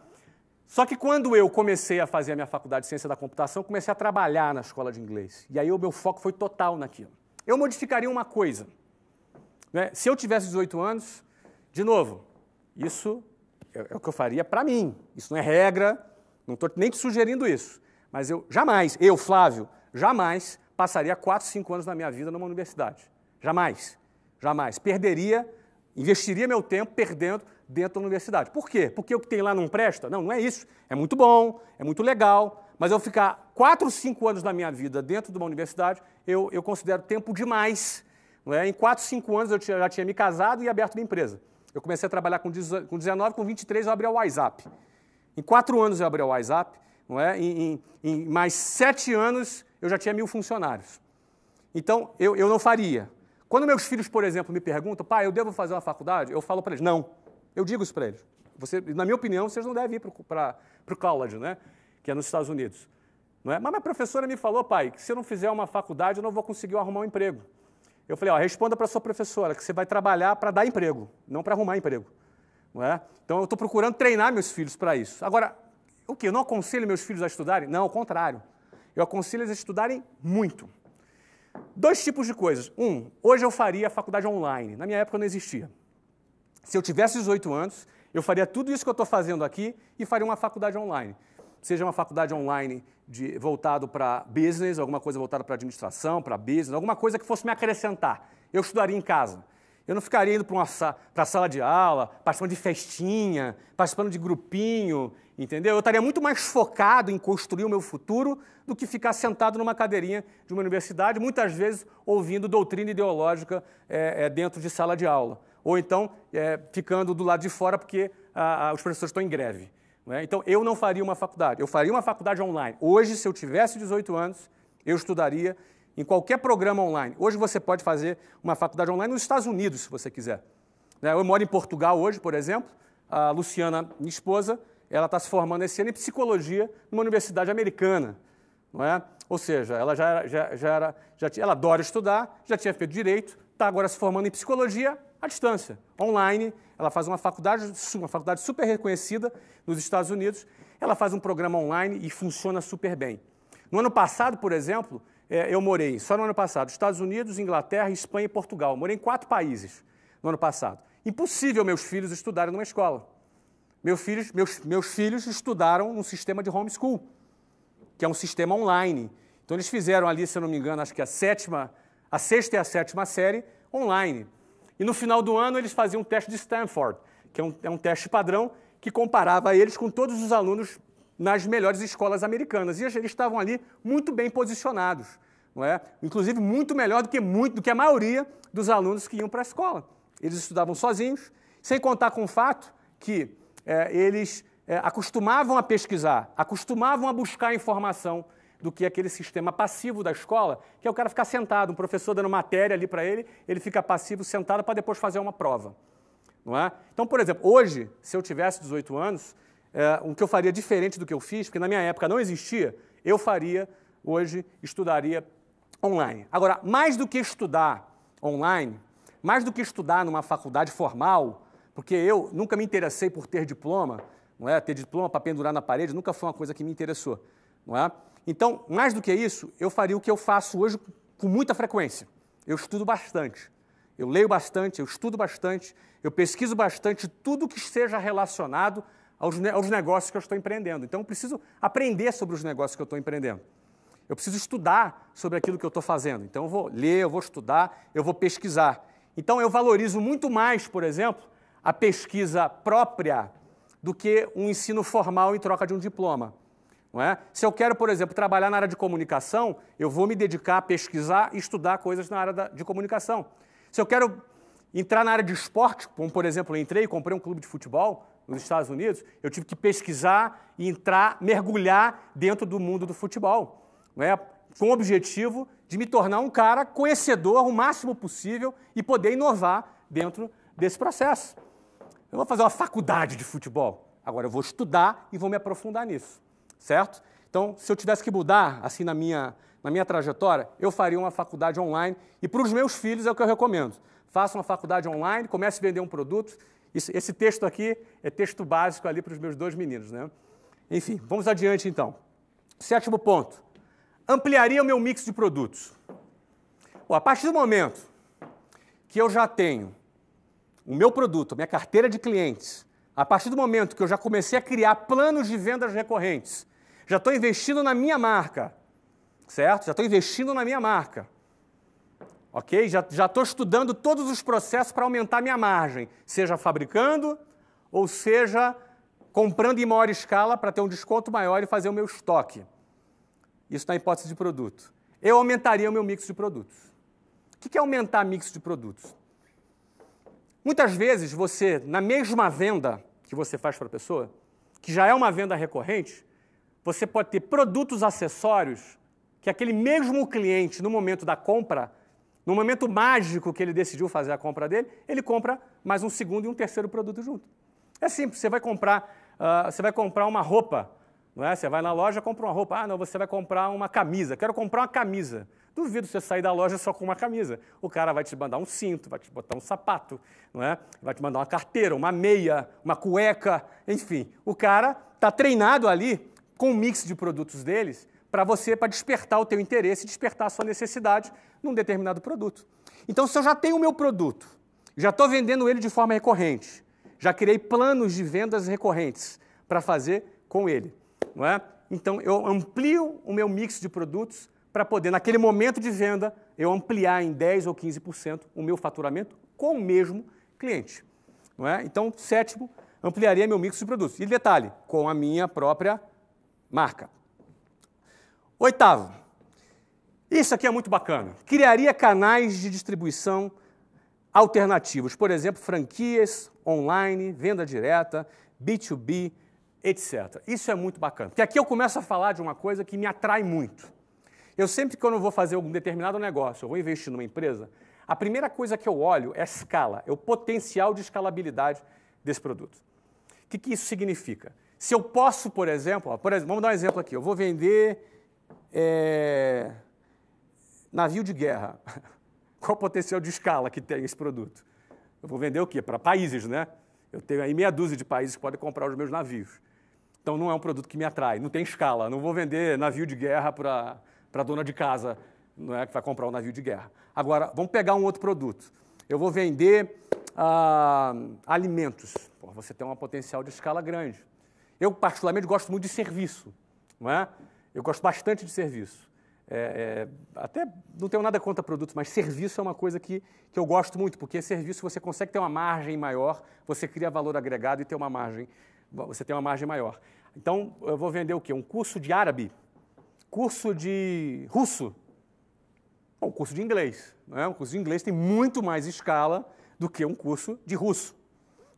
Só que quando eu comecei a fazer a minha faculdade de Ciência da Computação, comecei a trabalhar na escola de inglês. E aí o meu foco foi total naquilo. Eu modificaria uma coisa. Né? Se eu tivesse 18 anos, de novo, isso é o que eu faria para mim. Isso não é regra, não estou nem te sugerindo isso. Mas Flávio, jamais passaria 4, 5 anos da minha vida numa universidade. Jamais. Jamais. Perderia investiria meu tempo perdendo dentro da universidade. Por quê? Porque o que tem lá não presta? Não, não é isso. É muito bom, é muito legal, mas eu ficar 4, 5 anos da minha vida dentro de uma universidade, eu considero tempo demais. Não é? Em 4, 5 anos eu já tinha me casado e aberto minha empresa. Eu comecei a trabalhar com 19, com 23 eu abri o WhatsApp. Em 4 anos eu abri o WhatsApp, não é? Em mais 7 anos eu já tinha 1.000 funcionários. Então, eu não faria. Quando meus filhos, por exemplo, me perguntam, pai, eu devo fazer uma faculdade? Eu falo para eles, não. Eu digo isso para eles. Na minha opinião, vocês não devem ir para o college, né? Que é nos Estados Unidos. Não é? Mas minha professora me falou, pai, que se eu não fizer uma faculdade, eu não vou conseguir arrumar um emprego. Eu falei, responda para a sua professora que você vai trabalhar para dar emprego, não para arrumar emprego. Não é? Então, eu estou procurando treinar meus filhos para isso. Agora, o quê? Eu não aconselho meus filhos a estudarem? Não, ao contrário. Eu aconselho eles a estudarem muito. 2 tipos de coisas. Hoje eu faria a faculdade online. Na minha época não existia. Se eu tivesse 18 anos, eu faria tudo isso que eu estou fazendo aqui e faria uma faculdade online. Seja uma faculdade online voltado para business, alguma coisa voltada para administração, para business, alguma coisa que fosse me acrescentar. Eu estudaria em casa. Eu não ficaria indo para a sala de aula, participando de festinha, participando de grupinho, entendeu? Eu estaria muito mais focado em construir o meu futuro do que ficar sentado numa cadeirinha de uma universidade, muitas vezes ouvindo doutrina ideológica dentro de sala de aula. Ou então ficando do lado de fora porque os professores estão em greve. Não é? Então, eu não faria uma faculdade. Eu faria uma faculdade online. Hoje, se eu tivesse 18 anos, eu estudaria em qualquer programa online. Hoje você pode fazer uma faculdade online nos Estados Unidos, se você quiser. Eu moro em Portugal hoje, por exemplo. A Luciana, minha esposa, ela está se formando esse ano em psicologia numa universidade americana. Não é? Ou seja, ela ela adora estudar, já tinha feito direito, está agora se formando em psicologia à distância, online. Ela faz uma faculdade super reconhecida nos Estados Unidos. Ela faz um programa online e funciona super bem. No ano passado, por exemplo, eu morei, só no ano passado, Estados Unidos, Inglaterra, Espanha e Portugal. Morei em 4 países no ano passado. Impossível meus filhos estudarem numa escola. Meus filhos estudaram num sistema de homeschool, que é um sistema online. Então, eles fizeram ali, se eu não me engano, acho que a 6ª e a 7ª série online. E no final do ano, eles faziam um teste de Stanford, que é um teste padrão que comparava eles com todos os alunos nas melhores escolas americanas. E eles estavam ali muito bem posicionados, não é? Inclusive muito melhor do que a maioria dos alunos que iam para a escola. Eles estudavam sozinhos, sem contar com o fato que eles acostumavam a pesquisar, acostumavam a buscar informação do que aquele sistema passivo da escola, que é o cara ficar sentado, um professor dando matéria ali para ele, ele fica passivo sentado para depois fazer uma prova. Não é? Então, por exemplo, hoje, se eu tivesse 18 anos, o que eu faria diferente do que eu fiz, porque na minha época não existia, eu faria, hoje, estudaria online. Agora, mais do que estudar online, mais do que estudar numa faculdade formal, porque eu nunca me interessei por ter diploma, não é? Ter diploma para pendurar na parede nunca foi uma coisa que me interessou. Não é? Então, mais do que isso, eu faria o que eu faço hoje com muita frequência. Eu estudo bastante, eu leio bastante, eu estudo bastante, eu pesquiso bastante tudo que seja relacionado aos negócios que eu estou empreendendo. Então, eu preciso aprender sobre os negócios que eu estou empreendendo. Eu preciso estudar sobre aquilo que eu estou fazendo. Então, eu vou ler, eu vou estudar, eu vou pesquisar. Então, eu valorizo muito mais, por exemplo, a pesquisa própria do que um ensino formal em troca de um diploma. Não é? Se eu quero, por exemplo, trabalhar na área de comunicação, eu vou me dedicar a pesquisar e estudar coisas na área de comunicação. Se eu quero entrar na área de esporte, como, por exemplo, eu entrei e comprei um clube de futebol nos Estados Unidos, eu tive que pesquisar e entrar, mergulhar dentro do mundo do futebol, não é? Com o objetivo de me tornar um cara conhecedor o máximo possível e poder inovar dentro desse processo. Eu vou fazer uma faculdade de futebol. Agora, eu vou estudar e vou me aprofundar nisso. Certo? Então, se eu tivesse que mudar, assim, na minha trajetória, eu faria uma faculdade online. E para os meus filhos é o que eu recomendo. Faça uma faculdade online, comece a vender um produto. Esse texto aqui é texto básico ali para os meus 2 meninos, né? Enfim, vamos adiante, então. 7º ponto. Ampliaria o meu mix de produtos. Bom, a partir do momento que eu já tenho o meu produto, a minha carteira de clientes, a partir do momento que eu já comecei a criar planos de vendas recorrentes, já estou investindo na minha marca, certo? Já estou investindo na minha marca. ok? Já estou estudando todos os processos para aumentar minha margem, seja fabricando ou seja comprando em maior escala para ter um desconto maior e fazer o meu estoque. Isso na hipótese de produto. Eu aumentaria o meu mix de produtos. O que é aumentar mix de produtos? Muitas vezes você, na mesma venda que você faz para a pessoa, que já é uma venda recorrente, você pode ter produtos acessórios que aquele mesmo cliente, no momento da compra, no momento mágico que ele decidiu fazer a compra dele, ele compra mais um segundo e um terceiro produto junto. É simples, você vai comprar uma roupa, não é? Você vai na loja e compra uma roupa. Ah, não, você vai comprar uma camisa. Quero comprar uma camisa. Duvido você sair da loja só com uma camisa. O cara vai te mandar um cinto, vai te botar um sapato, não é? Vai te mandar uma carteira, uma meia, uma cueca, enfim. O cara está treinado ali com um mix de produtos deles para despertar o teu interesse, despertar a sua necessidade num determinado produto. Então, se eu já tenho o meu produto, já estou vendendo ele de forma recorrente, já criei planos de vendas recorrentes para fazer com ele, não é? Então, eu amplio o meu mix de produtos para poder, naquele momento de venda, eu ampliar em 10% ou 15% o meu faturamento com o mesmo cliente. Não é? Então, sétimo, ampliaria meu mix de produtos. E detalhe, com a minha própria marca. Oitavo, isso aqui é muito bacana. Criaria canais de distribuição alternativos. Por exemplo, franquias, online, venda direta, B2B, etc. Isso é muito bacana. Porque aqui eu começo a falar de uma coisa que me atrai muito. Eu sempre, quando eu vou fazer algum determinado negócio, eu vou investir numa empresa, a primeira coisa que eu olho é a escala, é o potencial de escalabilidade desse produto. O que isso significa? Se eu posso, por exemplo, vamos dar um exemplo aqui, eu vou vender navio de guerra. Qual o potencial de escala que tem esse produto? Eu vou vender o quê? Para países, né? Eu tenho aí meia dúzia de países que podem comprar os meus navios. Então não é um produto que me atrai, não tem escala. Não vou vender navio de guerra para a dona de casa, não é, que vai comprar um navio de guerra. Agora, vamos pegar um outro produto. Eu vou vender alimentos. Pô, você tem um potencial de escala grande. Eu, particularmente, gosto muito de serviço. Não é? Eu gosto bastante de serviço. Até não tenho nada contra produtos, mas serviço é uma coisa que eu gosto muito, porque serviço você consegue ter uma margem maior, você cria valor agregado e você tem uma margem maior. Então, eu vou vender o quê? Um curso de árabe, curso de russo, um curso de inglês. Não é? Um curso de inglês tem muito mais escala do que um curso de russo,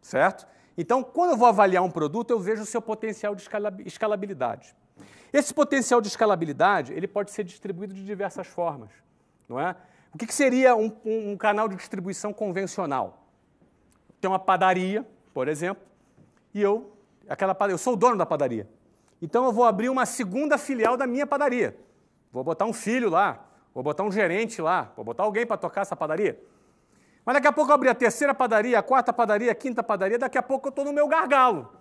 certo? Então, quando eu vou avaliar um produto, eu vejo o seu potencial de escalabilidade. Esse potencial de escalabilidade, ele pode ser distribuído de diversas formas, não é? O que seria um canal de distribuição convencional? Tem uma padaria, por exemplo, e eu sou o dono da padaria. Então, eu vou abrir uma segunda filial da minha padaria. Vou botar um filho lá, vou botar um gerente lá, vou botar alguém para tocar essa padaria. Mas daqui a pouco eu abri a terceira padaria, a quarta padaria, a quinta padaria, daqui a pouco eu estou no meu gargalo.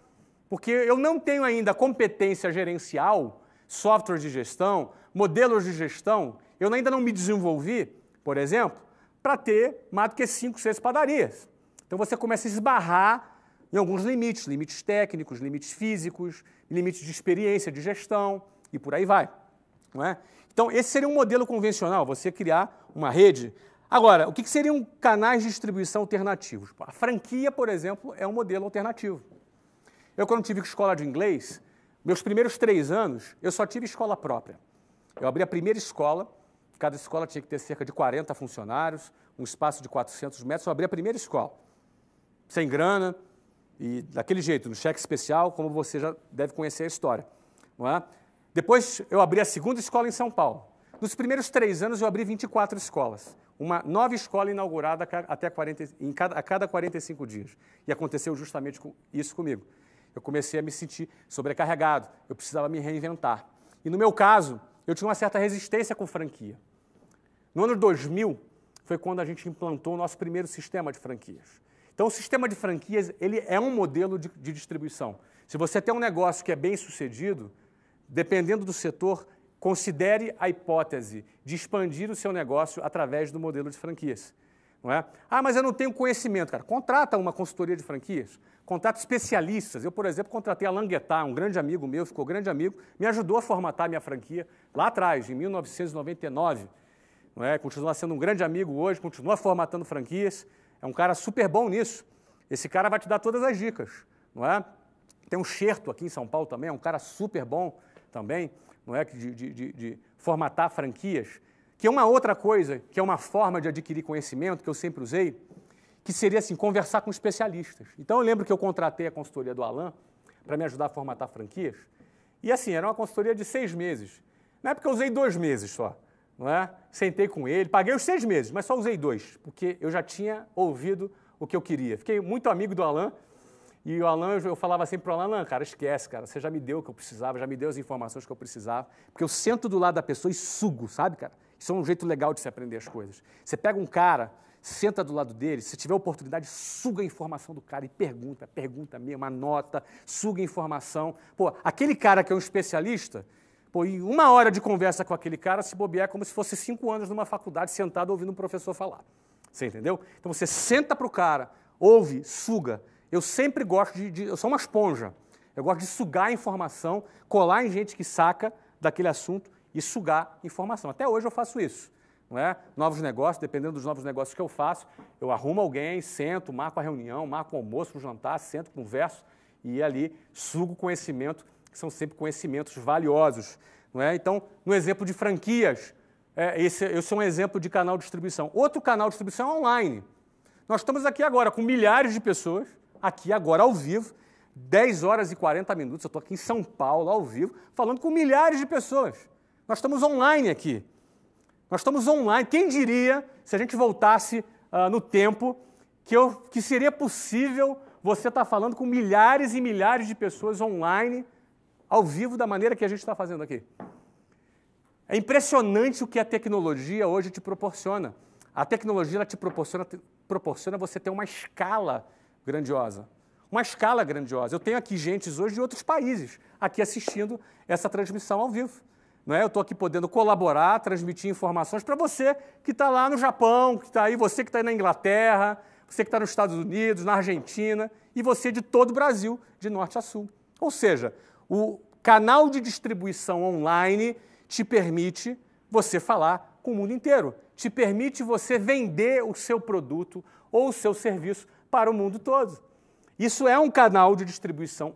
Porque eu não tenho ainda competência gerencial, softwares de gestão, modelos de gestão, eu ainda não me desenvolvi, por exemplo, para ter mais do que 5, 6 padarias. Então você começa a esbarrar em alguns limites, limites técnicos, limites físicos, limites de experiência, de gestão, e por aí vai. Não é? Então esse seria um modelo convencional, você criar uma rede. Agora, o que seriam canais de distribuição alternativos? A franquia, por exemplo, é um modelo alternativo. Eu, quando tive escola de inglês, meus primeiros 3 anos, eu só tive escola própria. Eu abri a primeira escola, cada escola tinha que ter cerca de 40 funcionários, um espaço de 400 metros, eu abri a primeira escola, sem grana e daquele jeito, no cheque especial, como você já deve conhecer a história. Não é? Depois, eu abri a segunda escola em São Paulo. Nos primeiros 3 anos, eu abri 24 escolas. Uma nova escola inaugurada a cada 45 dias. E aconteceu justamente isso comigo. Eu comecei a me sentir sobrecarregado, eu precisava me reinventar. E no meu caso, eu tinha uma certa resistência com franquia. No ano 2000, foi quando a gente implantou o nosso primeiro sistema de franquias. Então, o sistema de franquias, ele é um modelo de distribuição. Se você tem um negócio que é bem sucedido, dependendo do setor, considere a hipótese de expandir o seu negócio através do modelo de franquias. Não é? Ah, mas eu não tenho conhecimento, cara. Contrata uma consultoria de franquias, contrata especialistas. Eu, por exemplo, contratei a Languetá, um grande amigo meu, ficou grande amigo, me ajudou a formatar a minha franquia lá atrás, em 1999. não é? Continua sendo um grande amigo hoje, continua formatando franquias, é um cara super bom nisso. Esse cara vai te dar todas as dicas, não é? Tem um Xerto aqui em São Paulo também, é um cara super bom também, não é? De formatar franquias, que é uma outra coisa, que é uma forma de adquirir conhecimento que eu sempre usei, que seria assim, conversar com especialistas. Então eu lembro que eu contratei a consultoria do Alan para me ajudar a formatar franquias, e assim, era uma consultoria de 6 meses. Na época eu usei 2 meses só, não é? Sentei com ele, paguei os 6 meses, mas só usei 2, porque eu já tinha ouvido o que eu queria. Fiquei muito amigo do Alan, e o Alan, eu falava sempre para o Alan, cara, esquece, cara, você já me deu o que eu precisava, já me deu as informações que eu precisava, porque eu sento do lado da pessoa e sugo, sabe, cara? Isso é um jeito legal de se aprender as coisas. Você pega um cara, senta do lado dele, se tiver oportunidade, suga a informação do cara e pergunta mesmo, anota, suga a informação. Pô, aquele cara que é um especialista, pô, em 1 hora de conversa com aquele cara, se bobear, é como se fosse 5 anos numa faculdade sentado ouvindo um professor falar. Você entendeu? Então você senta para o cara, ouve, suga. Eu sempre gosto eu sou uma esponja, eu gosto de sugar a informação, colar em gente que saca daquele assunto e sugar informação. Até hoje eu faço isso, não é? Novos negócios, dependendo dos novos negócios que eu faço, eu arrumo alguém, sento, marco a reunião, marco o almoço, o jantar, sento, converso e ali sugo conhecimento, que são sempre conhecimentos valiosos, não é? Então, no exemplo de franquias, esse é um exemplo de canal de distribuição. Outro canal de distribuição é online. Nós estamos aqui agora com milhares de pessoas, aqui agora ao vivo, 10 horas e 40 minutos, eu estou aqui em São Paulo, ao vivo, falando com milhares de pessoas. Nós estamos online aqui. Nós estamos online. Quem diria, se a gente voltasse no tempo, que seria possível você estar falando com milhares e milhares de pessoas online, ao vivo, da maneira que a gente está fazendo aqui. É impressionante o que a tecnologia hoje te proporciona. A tecnologia ela te proporciona você ter uma escala grandiosa. Uma escala grandiosa. Eu tenho aqui gente hoje de outros países aqui assistindo essa transmissão ao vivo. Não é? Eu estou aqui podendo colaborar, transmitir informações para você que está lá no Japão, que está aí, você que está aí na Inglaterra, você que está nos Estados Unidos, na Argentina, e você de todo o Brasil, de norte a sul. Ou seja, o canal de distribuição online te permite você falar com o mundo inteiro, te permite você vender o seu produto ou o seu serviço para o mundo todo. Isso é um canal de distribuição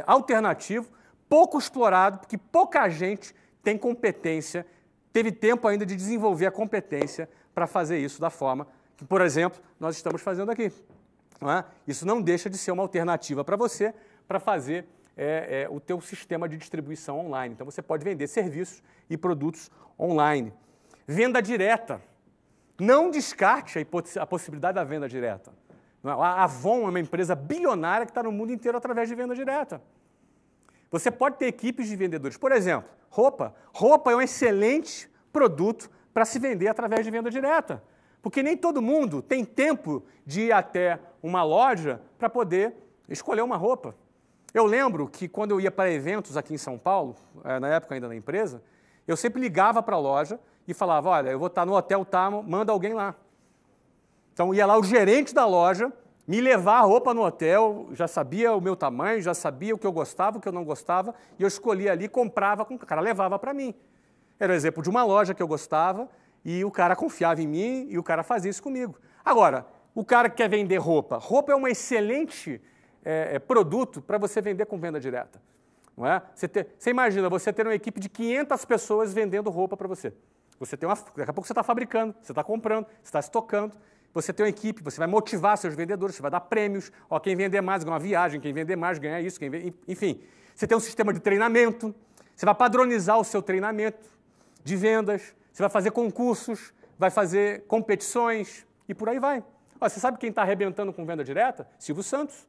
alternativo, pouco explorado, porque pouca gente tem competência, teve tempo ainda de desenvolver a competência para fazer isso da forma que, por exemplo, nós estamos fazendo aqui. Não é? Isso não deixa de ser uma alternativa para você, para fazer o teu sistema de distribuição online. Então, você pode vender serviços e produtos online. Venda direta. Não descarte a possibilidade da venda direta. A Avon é uma empresa bilionária que está no mundo inteiro através de venda direta. Você pode ter equipes de vendedores. Por exemplo, roupa. Roupa é um excelente produto para se vender através de venda direta. Porque nem todo mundo tem tempo de ir até uma loja para poder escolher uma roupa. Eu lembro que quando eu ia para eventos aqui em São Paulo, na época ainda na empresa, eu sempre ligava para a loja e falava, olha, eu vou estar no hotel, manda alguém lá. Então ia lá o gerente da loja, me levar a roupa no hotel, já sabia o meu tamanho, já sabia o que eu gostava, o que eu não gostava, e eu escolhia ali, comprava, o cara levava para mim. Era o exemplo de uma loja que eu gostava, e o cara confiava em mim, e o cara fazia isso comigo. Agora, o cara que quer vender roupa, roupa é um excelente produto para você vender com venda direta. Não é? Você imagina, você ter uma equipe de 500 pessoas vendendo roupa para você. Daqui a pouco você está fabricando, você está comprando, você está estocando, você tem uma equipe, você vai motivar seus vendedores, você vai dar prêmios, quem vender mais ganha uma viagem, quem vender mais ganha isso, enfim. Você tem um sistema de treinamento, você vai padronizar o seu treinamento de vendas, você vai fazer concursos, vai fazer competições e por aí vai. Você sabe quem está arrebentando com venda direta? Silvio Santos.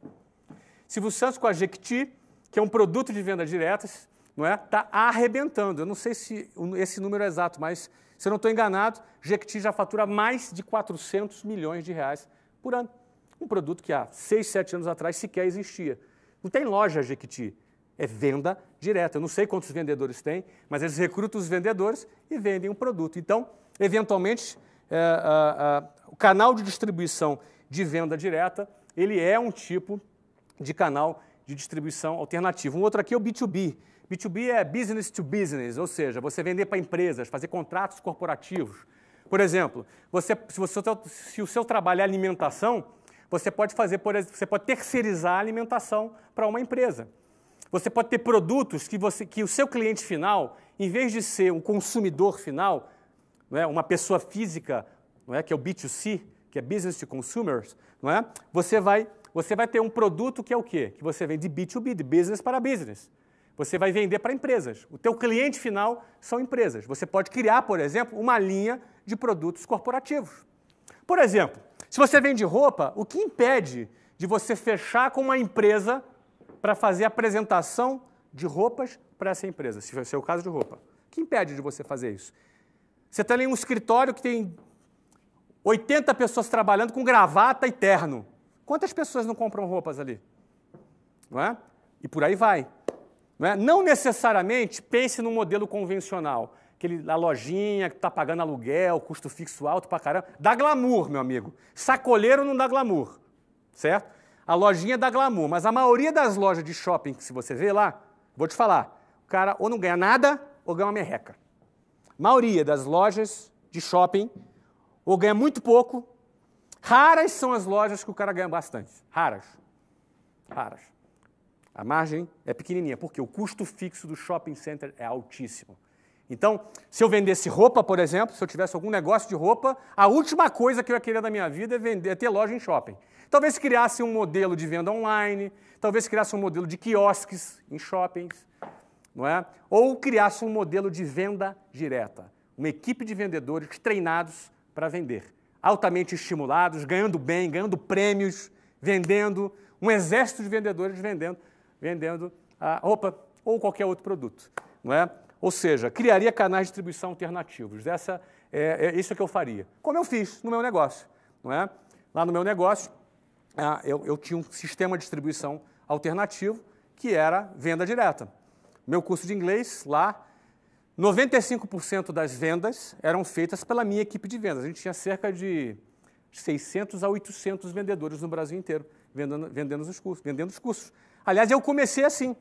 Silvio Santos com a Jequiti, que é um produto de venda diretas, não é? Está arrebentando. Eu não sei se esse número é exato, mas se eu não estou enganado, Jequiti já fatura mais de 400 milhões de reais por ano. Um produto que há 6, 7 anos atrás sequer existia. Não tem loja Jequiti, é venda direta. Eu não sei quantos vendedores tem, mas eles recrutam os vendedores e vendem um produto. Então, eventualmente, o canal de distribuição de venda direta, ele é um tipo de canal de distribuição alternativo. Um outro aqui é o B2B. B2B é business to business, ou seja, você vender para empresas, fazer contratos corporativos. Por exemplo, se o seu trabalho é alimentação, você pode terceirizar a alimentação para uma empresa. Você pode ter produtos que o seu cliente final, em vez de ser um consumidor final, não é, uma pessoa física, não é, que é o B2C, que é Business to Consumers, não é? Você vai ter um produto que é o quê? Que você vende de B2B, de business para business. Você vai vender para empresas. O teu cliente final são empresas. Você pode criar, por exemplo, uma linha de produtos corporativos. Por exemplo, se você vende roupa, o que impede de você fechar com uma empresa para fazer a apresentação de roupas para essa empresa, se for o caso de roupa? O que impede de você fazer isso? Você tem ali um escritório que tem 80 pessoas trabalhando com gravata e terno. Quantas pessoas não compram roupas ali? Não é? E por aí vai. Não é? Não necessariamente pense no modelo convencional. A lojinha que está pagando aluguel, custo fixo alto pra caramba. Dá glamour, meu amigo. Sacoleiro não dá glamour, certo? A lojinha dá glamour, mas a maioria das lojas de shopping que se você vê lá, vou te falar, o cara ou não ganha nada ou ganha uma merreca. A maioria das lojas de shopping ou ganha muito pouco. Raras são as lojas que o cara ganha bastante. Raras. Raras. A margem é pequenininha, porque o custo fixo do shopping center é altíssimo. Então, se eu vendesse roupa, por exemplo, se eu tivesse algum negócio de roupa, a última coisa que eu ia querer da minha vida é ter loja em shopping. Talvez criasse um modelo de venda online, talvez criasse um modelo de quiosques em shoppings, não é? Ou criasse um modelo de venda direta. Uma equipe de vendedores treinados para vender. Altamente estimulados, ganhando bem, ganhando prêmios, vendendo, um exército de vendedores vendendo a roupa ou qualquer outro produto, não é? Ou seja, criaria canais de distribuição alternativos. Isso é que eu faria. Como eu fiz no meu negócio, não é? Lá no meu negócio, eu tinha um sistema de distribuição alternativo que era venda direta. Meu curso de inglês lá, 95% das vendas eram feitas pela minha equipe de vendas. A gente tinha cerca de 600 a 800 vendedores no Brasil inteiro, vendendo os cursos. Aliás, eu comecei assim.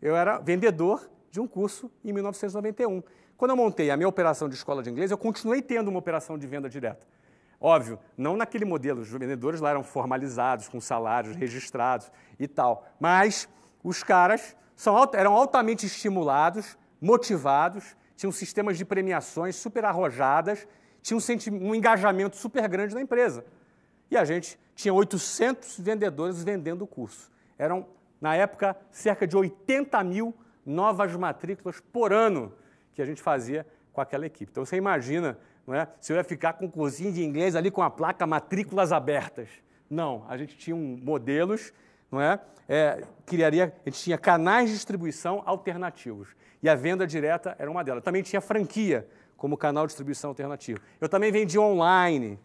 Eu era vendedor de um curso em 1991. Quando eu montei a minha operação de escola de inglês, eu continuei tendo uma operação de venda direta. Óbvio, não naquele modelo. Os vendedores lá eram formalizados, com salários registrados e tal. Mas os caras eram altamente estimulados, motivados, tinham sistemas de premiações super arrojadas, tinham um engajamento super grande na empresa. E a gente tinha 800 vendedores vendendo o curso. Eram, na época, cerca de 80 mil novas matrículas por ano que a gente fazia com aquela equipe. Então, você imagina, não é? Se eu ia ficar com um cursinho de inglês ali com a placa matrículas abertas. Não, a gente tinha modelos, não é? A gente tinha canais de distribuição alternativos. E a venda direta era uma delas. Também tinha franquia como canal de distribuição alternativo. Eu também vendia online.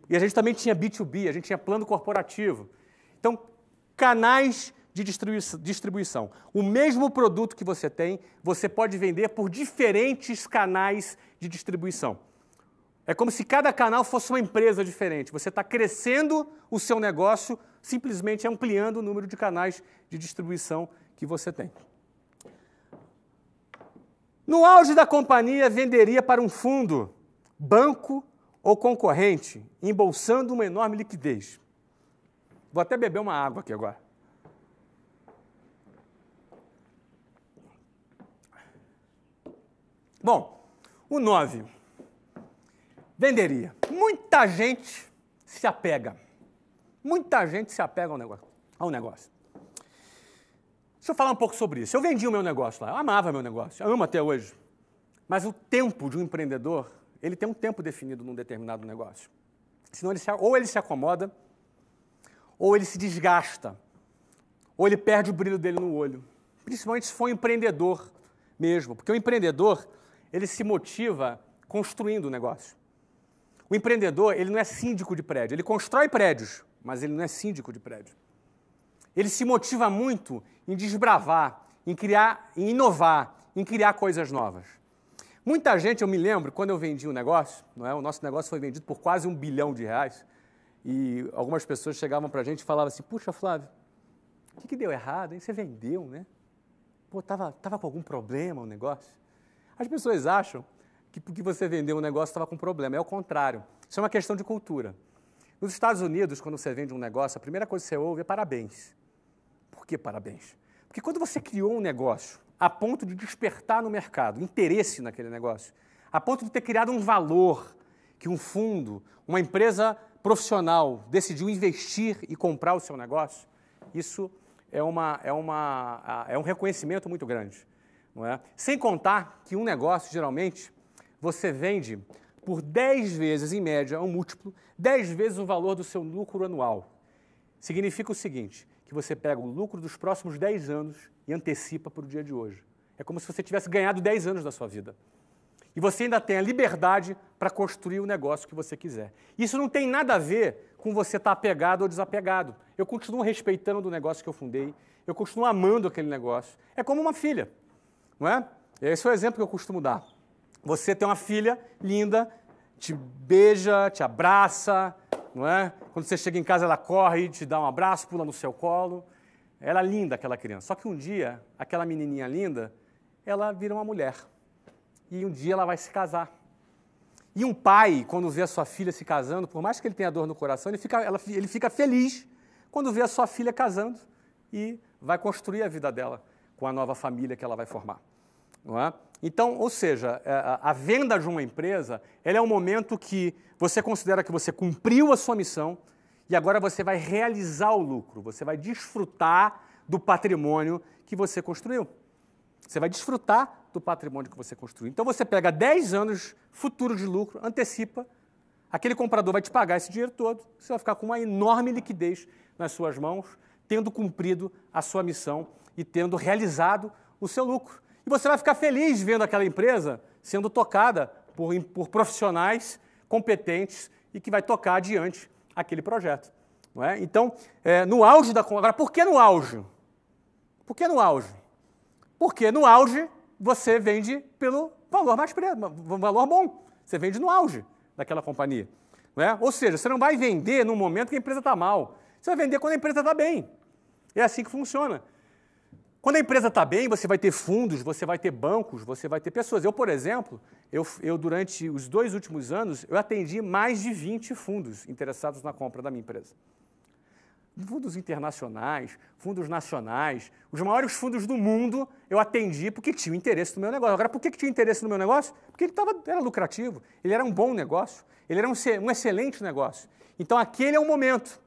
E a gente também tinha B2B, a gente tinha plano corporativo. Então, canais de distribuição. O mesmo produto que você tem, você pode vender por diferentes canais de distribuição. É como se cada canal fosse uma empresa diferente. Você está crescendo o seu negócio, simplesmente ampliando o número de canais de distribuição que você tem. No auge da companhia, venderia para um fundo, banco ou concorrente, embolsando uma enorme liquidez. Vou até beber uma água aqui agora. Bom, o 9. Venderia. Muita gente se apega. Muita gente se apega ao negócio. Deixa eu falar um pouco sobre isso. Eu vendi o meu negócio lá, eu amava meu negócio, eu amo até hoje. Mas o tempo de um empreendedor, ele tem um tempo definido num determinado negócio. Senão ou ele se acomoda, ou ele se desgasta, ou ele perde o brilho dele no olho. Principalmente se for um empreendedor mesmo, porque o empreendedor, ele se motiva construindo o negócio. O empreendedor, ele não é síndico de prédio, ele constrói prédios, mas ele não é síndico de prédio. Ele se motiva muito em desbravar, em criar, em inovar, em criar coisas novas. Muita gente, eu me lembro, quando eu vendi um negócio, não é? O nosso negócio foi vendido por quase R$1 bilhão, e algumas pessoas chegavam para a gente e falavam assim, puxa, Flávio, o que deu errado, hein? Você vendeu, né? Pô, tava com algum problema o negócio? As pessoas acham que porque você vendeu um negócio estava com problema. É o contrário. Isso é uma questão de cultura. Nos Estados Unidos, quando você vende um negócio, a primeira coisa que você ouve é parabéns. Por que parabéns? Porque quando você criou um negócio a ponto de despertar no mercado interesse naquele negócio, a ponto de ter criado um valor que um fundo, uma empresa profissional decidiu investir e comprar o seu negócio, isso é um reconhecimento muito grande. Não é? Sem contar que um negócio, geralmente, você vende por 10 vezes, em média, um múltiplo, 10 vezes o valor do seu lucro anual. Significa o seguinte, que você pega o lucro dos próximos 10 anos e antecipa para o dia de hoje. É como se você tivesse ganhado 10 anos da sua vida. E você ainda tem a liberdade para construir o negócio que você quiser. Isso não tem nada a ver com você estar apegado ou desapegado. Eu continuo respeitando o negócio que eu fundei, eu continuo amando aquele negócio. É como uma filha, não é? Esse é o exemplo que eu costumo dar. Você tem uma filha linda, te beija, te abraça, não é? Quando você chega em casa, ela corre, te dá um abraço, pula no seu colo. Ela é linda, aquela criança. Só que um dia, aquela menininha linda, ela vira uma mulher. E um dia ela vai se casar. E um pai, quando vê a sua filha se casando, por mais que ele tenha dor no coração, ele fica feliz quando vê a sua filha casando e vai construir a vida dela com a nova família que ela vai formar. Não é? Então, ou seja, a venda de uma empresa, ela é um momento que você considera que você cumpriu a sua missão e agora você vai realizar o lucro, você vai desfrutar do patrimônio que você construiu. Você vai desfrutar do patrimônio que você construiu. Então, você pega 10 anos futuro de lucro, antecipa, aquele comprador vai te pagar esse dinheiro todo, você vai ficar com uma enorme liquidez nas suas mãos, tendo cumprido a sua missão e tendo realizado o seu lucro. E você vai ficar feliz vendo aquela empresa sendo tocada por profissionais competentes e que vai tocar adiante aquele projeto. Não é? Então, no auge da... Agora, por que no auge? Por que no auge? Porque no auge você vende pelo valor mais valor bom. Você vende no auge daquela companhia. Não é? Ou seja, você não vai vender no momento que a empresa está mal. Você vai vender quando a empresa está bem. É assim que funciona. Quando a empresa está bem, você vai ter fundos, você vai ter bancos, você vai ter pessoas. Eu, por exemplo, durante os 2 últimos anos, eu atendi mais de 20 fundos interessados na compra da minha empresa. Fundos internacionais, fundos nacionais, os maiores fundos do mundo eu atendi porque tinham interesse no meu negócio. Agora, por que tinha interesse no meu negócio? Porque ele era lucrativo, ele era um bom negócio, ele era um excelente negócio. Então, aquele é o momento,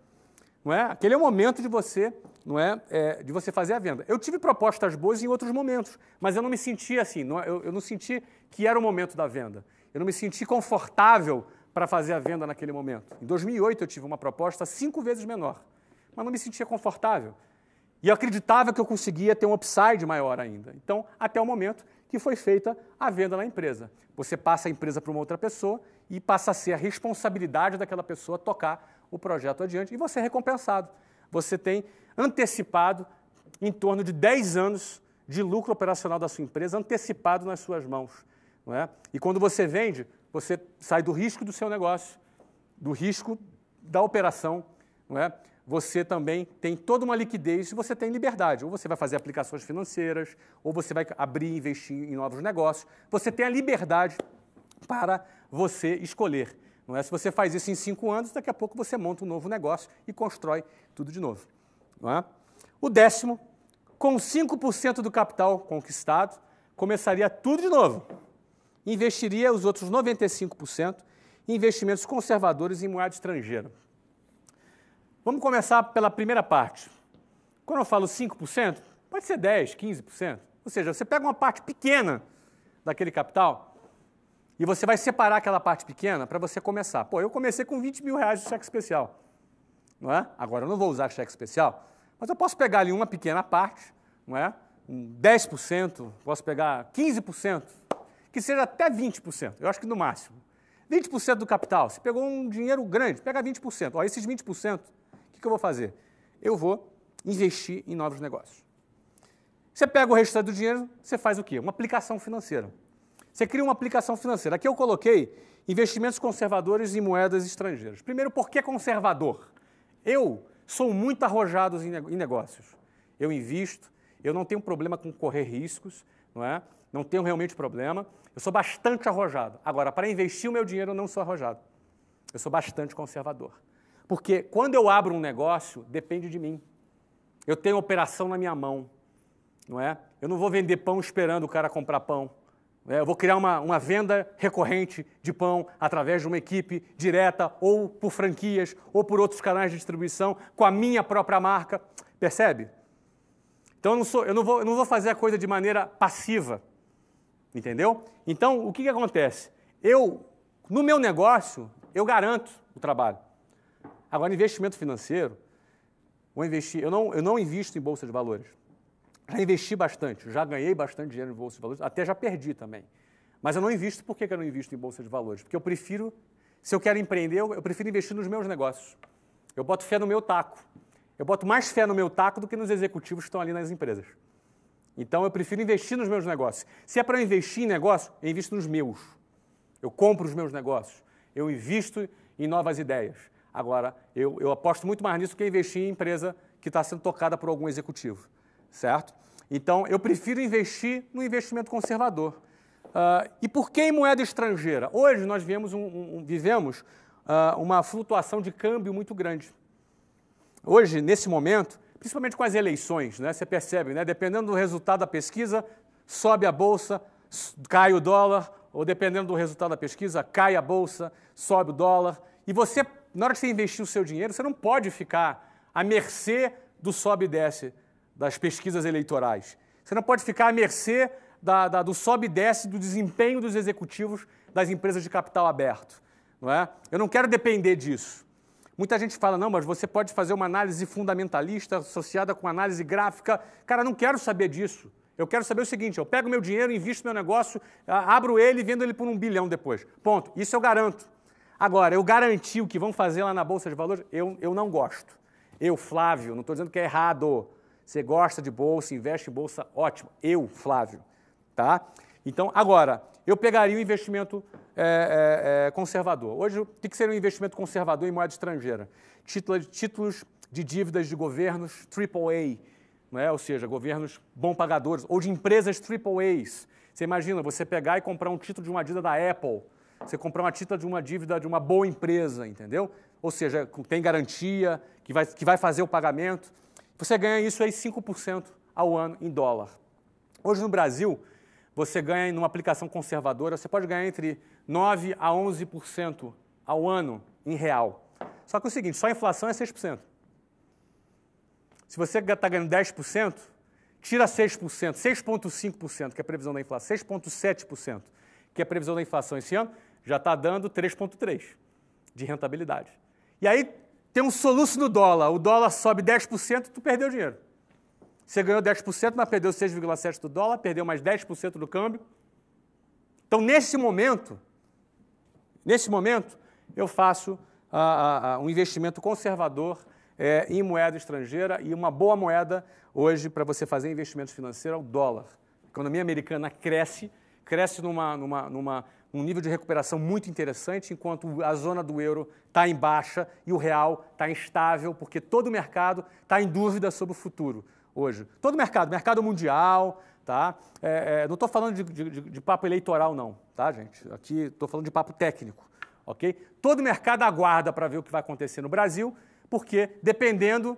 não é? Aquele é o momento de você, não é? De você fazer a venda. Eu tive propostas boas em outros momentos, mas eu não me senti assim, eu não senti que era o momento da venda. Eu não me senti confortável para fazer a venda naquele momento. Em 2008, eu tive uma proposta 5 vezes menor, mas não me sentia confortável. E eu acreditava que eu conseguia ter um upside maior ainda. Então, até o momento que foi feita a venda na empresa. Você passa a empresa para uma outra pessoa e passa a ser a responsabilidade daquela pessoa tocar o projeto adiante e você é recompensado. Você tem antecipado em torno de 10 anos de lucro operacional da sua empresa antecipado nas suas mãos. Não é? E quando você vende, você sai do risco do seu negócio, do risco da operação, não é? Você também tem toda uma liquidez e você tem liberdade. Ou você vai fazer aplicações financeiras, ou você vai abrir e investir em novos negócios. Você tem a liberdade para você escolher. Não é? Se você faz isso em 5 anos, daqui a pouco você monta um novo negócio e constrói tudo de novo. Não é? O 10º, com 5% do capital conquistado, começaria tudo de novo. Investiria os outros 95% em investimentos conservadores em moeda estrangeira. Vamos começar pela primeira parte. Quando eu falo 5%, pode ser 10%, 15%. Ou seja, você pega uma parte pequena daquele capital e você vai separar aquela parte pequena para você começar. Pô, eu comecei com 20 mil reais de cheque especial. Não é? Agora, eu não vou usar cheque especial, mas eu posso pegar ali uma pequena parte, não é? 10%, posso pegar 15%, que seja até 20%, eu acho que no máximo. 20% do capital, você pegou um dinheiro grande, pega 20%. Ó, esses 20%, o que eu vou fazer? Eu vou investir em novos negócios. Você pega o restante do dinheiro, você faz o quê? Uma aplicação financeira. Você cria uma aplicação financeira. Aqui eu coloquei investimentos conservadores em moedas estrangeiras. Primeiro, por que conservador? Eu sou muito arrojado em negócios. Eu invisto, Eu não tenho problema com correr riscos, não é? Não tenho realmente problema. Eu sou bastante arrojado. Agora, para investir o meu dinheiro, eu não sou arrojado. Eu sou bastante conservador. Porque quando eu abro um negócio, depende de mim. Eu tenho operação na minha mão, não é? Eu não vou vender pão esperando o cara comprar pão. Eu vou criar uma venda recorrente de pão através de uma equipe direta, ou por franquias, ou por outros canais de distribuição, com a minha própria marca. Percebe? Então, eu não vou fazer a coisa de maneira passiva. Entendeu? Então, o que acontece? No meu negócio, eu garanto o trabalho. Agora, investimento financeiro, eu não invisto em bolsa de valores. Já investi bastante, já ganhei bastante dinheiro em bolsa de valores, até já perdi também. Mas eu não invisto, por que eu não invisto em bolsa de valores? Porque eu prefiro, se eu quero empreender, eu prefiro investir nos meus negócios. Eu boto fé no meu taco. Eu boto mais fé no meu taco do que nos executivos que estão ali nas empresas. Então, eu prefiro investir nos meus negócios. Se é para eu investir em negócio, eu invisto nos meus. Eu compro os meus negócios. Eu invisto em novas ideias. Agora, eu aposto muito mais nisso do que investir em empresa que está sendo tocada por algum executivo. Certo? Então, eu prefiro investir no investimento conservador. E por que em moeda estrangeira? Hoje nós vivemos uma flutuação de câmbio muito grande. Hoje, nesse momento, principalmente com as eleições, né, você percebe, né, dependendo do resultado da pesquisa, sobe a bolsa, cai o dólar, ou dependendo do resultado da pesquisa, cai a bolsa, sobe o dólar. E você, na hora que você investir o seu dinheiro, você não pode ficar à mercê do sobe e desce das pesquisas eleitorais. Você não pode ficar à mercê do sobe e desce do desempenho dos executivos das empresas de capital aberto. Não é? Eu não quero depender disso. Muita gente fala, não, mas você pode fazer uma análise fundamentalista associada com análise gráfica. Cara, eu não quero saber disso. Eu quero saber o seguinte, eu pego meu dinheiro, invisto no meu negócio, abro ele e vendo ele por 1 bilhão depois. Ponto. Isso eu garanto. Agora, eu garantir o que vão fazer lá na Bolsa de Valores, eu não gosto. Eu, Flávio, não estou dizendo que é errado. Você gosta de bolsa, investe em bolsa, ótimo. Eu, Flávio. Tá? Então, agora, eu pegaria o investimento conservador. Hoje, o que seria um investimento conservador em moeda estrangeira? Títulos de dívidas de governos AAA, né? Ou seja, governos bom pagadores, ou de empresas AAAs. Você imagina, você pegar e comprar um título de uma dívida da Apple, você comprar uma título de uma dívida de uma boa empresa, entendeu? Ou seja, tem garantia, que vai fazer o pagamento. Você ganha isso aí 5% ao ano em dólar. Hoje no Brasil, você ganha numa aplicação conservadora, você pode ganhar entre 9% a 11% ao ano em real. Só que é o seguinte, só a inflação é 6%. Se você está ganhando 10%, tira 6%, 6,5%, que é a previsão da inflação, 6,7%, que é a previsão da inflação esse ano, já está dando 3,3% de rentabilidade. E aí tem um soluço no dólar, o dólar sobe 10%, tu perdeu dinheiro. Você ganhou 10%, mas perdeu 6,7% do dólar, perdeu mais 10% do câmbio. Então, nesse momento, eu faço um investimento conservador em moeda estrangeira, e uma boa moeda hoje para você fazer investimento financeiro é o dólar. A economia americana cresce num nível de recuperação muito interessante, enquanto a zona do euro está em baixa e o real está instável, porque todo o mercado está em dúvida sobre o futuro hoje. Todo o mercado mundial, tá? Não estou falando de papo eleitoral não, tá, gente? Aqui estou falando de papo técnico, ok? Todo o mercado aguarda para ver o que vai acontecer no Brasil, porque dependendo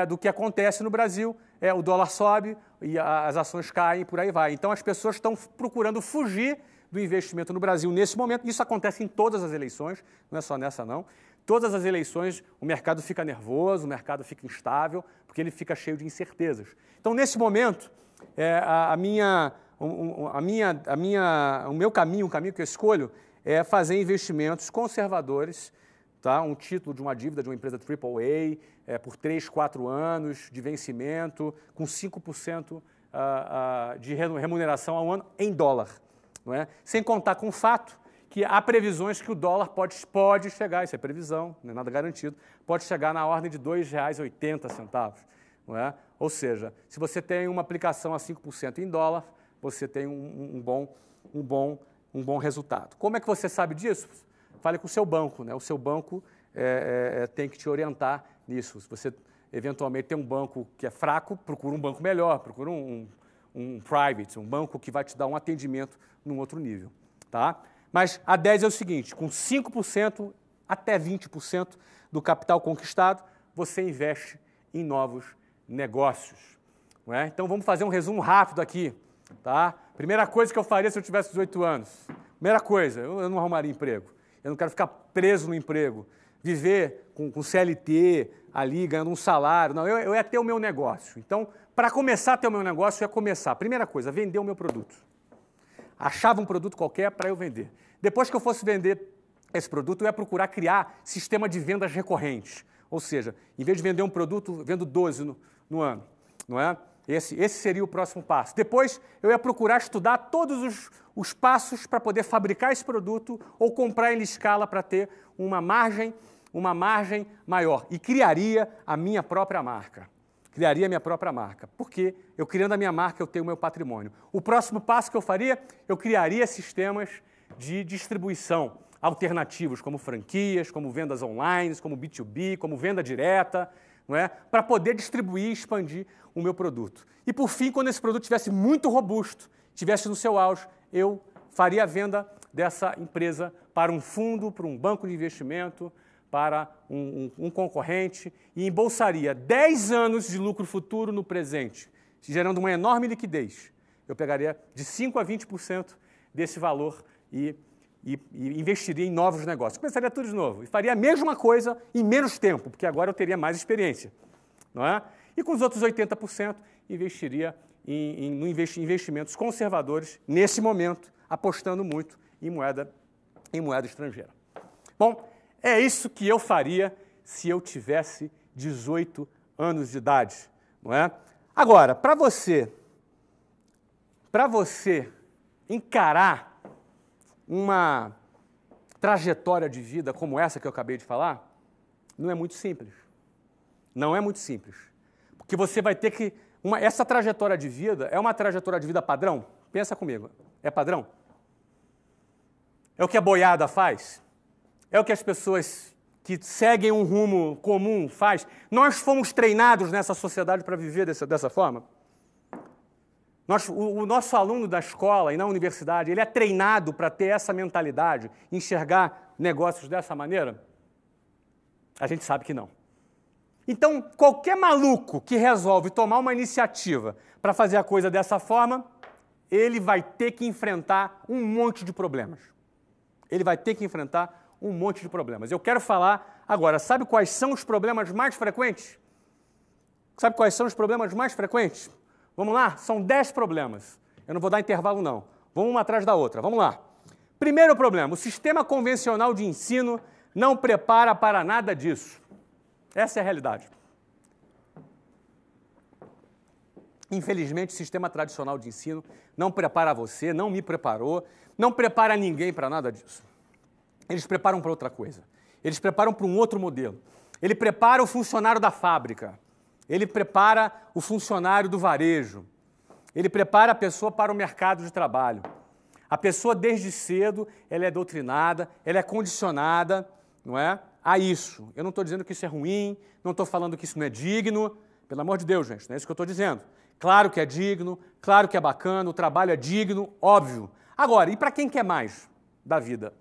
do que acontece no Brasil, o dólar sobe e as ações caem, por aí vai. Então as pessoas estão procurando fugir do investimento no Brasil nesse momento. Isso acontece em todas as eleições, não é só nessa não. Todas as eleições o mercado fica nervoso, o mercado fica instável, porque ele fica cheio de incertezas. Então, nesse momento, o meu caminho, o caminho que eu escolho é fazer investimentos conservadores, tá? Um título de uma dívida de uma empresa AAA, por 3, 4 anos de vencimento, com 5% de remuneração ao ano em dólar. Não é? Sem contar com o fato que há previsões que o dólar pode chegar, isso é previsão, não é nada garantido, pode chegar na ordem de R$ 2,80. Não é? Ou seja, se você tem uma aplicação a 5% em dólar, você tem um bom resultado. Como é que você sabe disso? Fale com o seu banco, né? O seu banco tem que te orientar nisso. eventualmente tem um banco que é fraco, procura um banco melhor, procura um private, um banco que vai te dar um atendimento num outro nível. Tá? Mas a 10 é o seguinte, com 5% até 20% do capital conquistado, você investe em novos negócios. Não é? Então vamos fazer um resumo rápido aqui. Tá? Primeira coisa que eu faria se eu tivesse 18 anos. Primeira coisa, eu não arrumaria emprego. Eu não quero ficar preso no emprego. Viver com CLT ali, ganhando um salário. Não, eu ia ter o meu negócio. Então, para começar a ter o meu negócio, eu ia começar. Primeira coisa, vender o meu produto. Achava um produto qualquer para eu vender. Depois que eu fosse vender esse produto, eu ia procurar criar sistema de vendas recorrentes. Ou seja, em vez de vender um produto, vendo 12 no ano. Não é? Esse seria o próximo passo. Depois, eu ia procurar estudar todos os passos para poder fabricar esse produto ou comprar ele em escala para ter uma margem maior. E criaria a minha própria marca. Criaria a minha própria marca. Porque eu criando a minha marca, eu tenho o meu patrimônio. O próximo passo que eu faria, eu criaria sistemas de distribuição alternativos, como franquias, como vendas online, como B2B, como venda direta, não é? Para poder distribuir e expandir o meu produto. E, por fim, quando esse produto estivesse muito robusto, estivesse no seu auge, eu faria a venda dessa empresa para um fundo, para um banco de investimento, para um concorrente e embolsaria 10 anos de lucro futuro no presente, gerando uma enorme liquidez. Eu pegaria de 5% a 20% desse valor e investiria em novos negócios. Começaria tudo de novo e faria a mesma coisa em menos tempo, porque agora eu teria mais experiência. Não é? E com os outros 80%, investiria em investimentos conservadores, nesse momento, apostando muito em moeda estrangeira. Bom, é isso que eu faria se eu tivesse 18 anos de idade. Não é? Agora, para você encarar uma trajetória de vida como essa que eu acabei de falar, não é muito simples. Não é muito simples. Porque você vai ter que... essa trajetória de vida é uma trajetória de vida padrão? Pensa comigo. É padrão? É o que a boiada faz? É o que as pessoas que seguem um rumo comum faz? Nós fomos treinados nessa sociedade para viver dessa forma? O nosso aluno da escola e na universidade, ele é treinado para ter essa mentalidade, enxergar negócios dessa maneira? A gente sabe que não. Então, qualquer maluco que resolve tomar uma iniciativa para fazer a coisa dessa forma, ele vai ter que enfrentar um monte de problemas. Ele vai ter que enfrentar um monte de problemas. Eu quero falar agora, sabe quais são os problemas mais frequentes? Sabe quais são os problemas mais frequentes? Vamos lá? São 10 problemas. Eu não vou dar intervalo, não. Vamos uma atrás da outra. Vamos lá. Primeiro problema, o sistema convencional de ensino não prepara para nada disso. Essa é a realidade. Infelizmente, o sistema tradicional de ensino não prepara você, não me preparou, não prepara ninguém para nada disso. Eles preparam para outra coisa. Eles preparam para um outro modelo. Ele prepara o funcionário da fábrica. Ele prepara o funcionário do varejo. Ele prepara a pessoa para o mercado de trabalho. A pessoa, desde cedo, ela é doutrinada, ela é condicionada, não é, a isso. Eu não estou dizendo que isso é ruim, não estou falando que isso não é digno. Pelo amor de Deus, gente, não é isso que eu estou dizendo. Claro que é digno, claro que é bacana, o trabalho é digno, óbvio. Agora, e para quem quer mais da vida?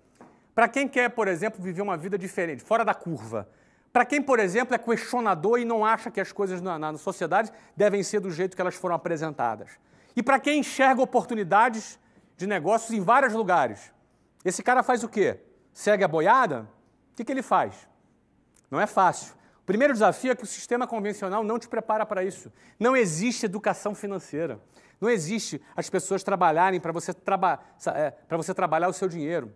Para quem quer, por exemplo, viver uma vida diferente, fora da curva? Para quem, por exemplo, é questionador e não acha que as coisas na sociedade devem ser do jeito que elas foram apresentadas? E para quem enxerga oportunidades de negócios em vários lugares? Esse cara faz o quê? Segue a boiada? O que ele faz? Não é fácil. O primeiro desafio é que o sistema convencional não te prepara para isso. Não existe educação financeira. Não existe as pessoas trabalharem para você trabalhar o seu dinheiro.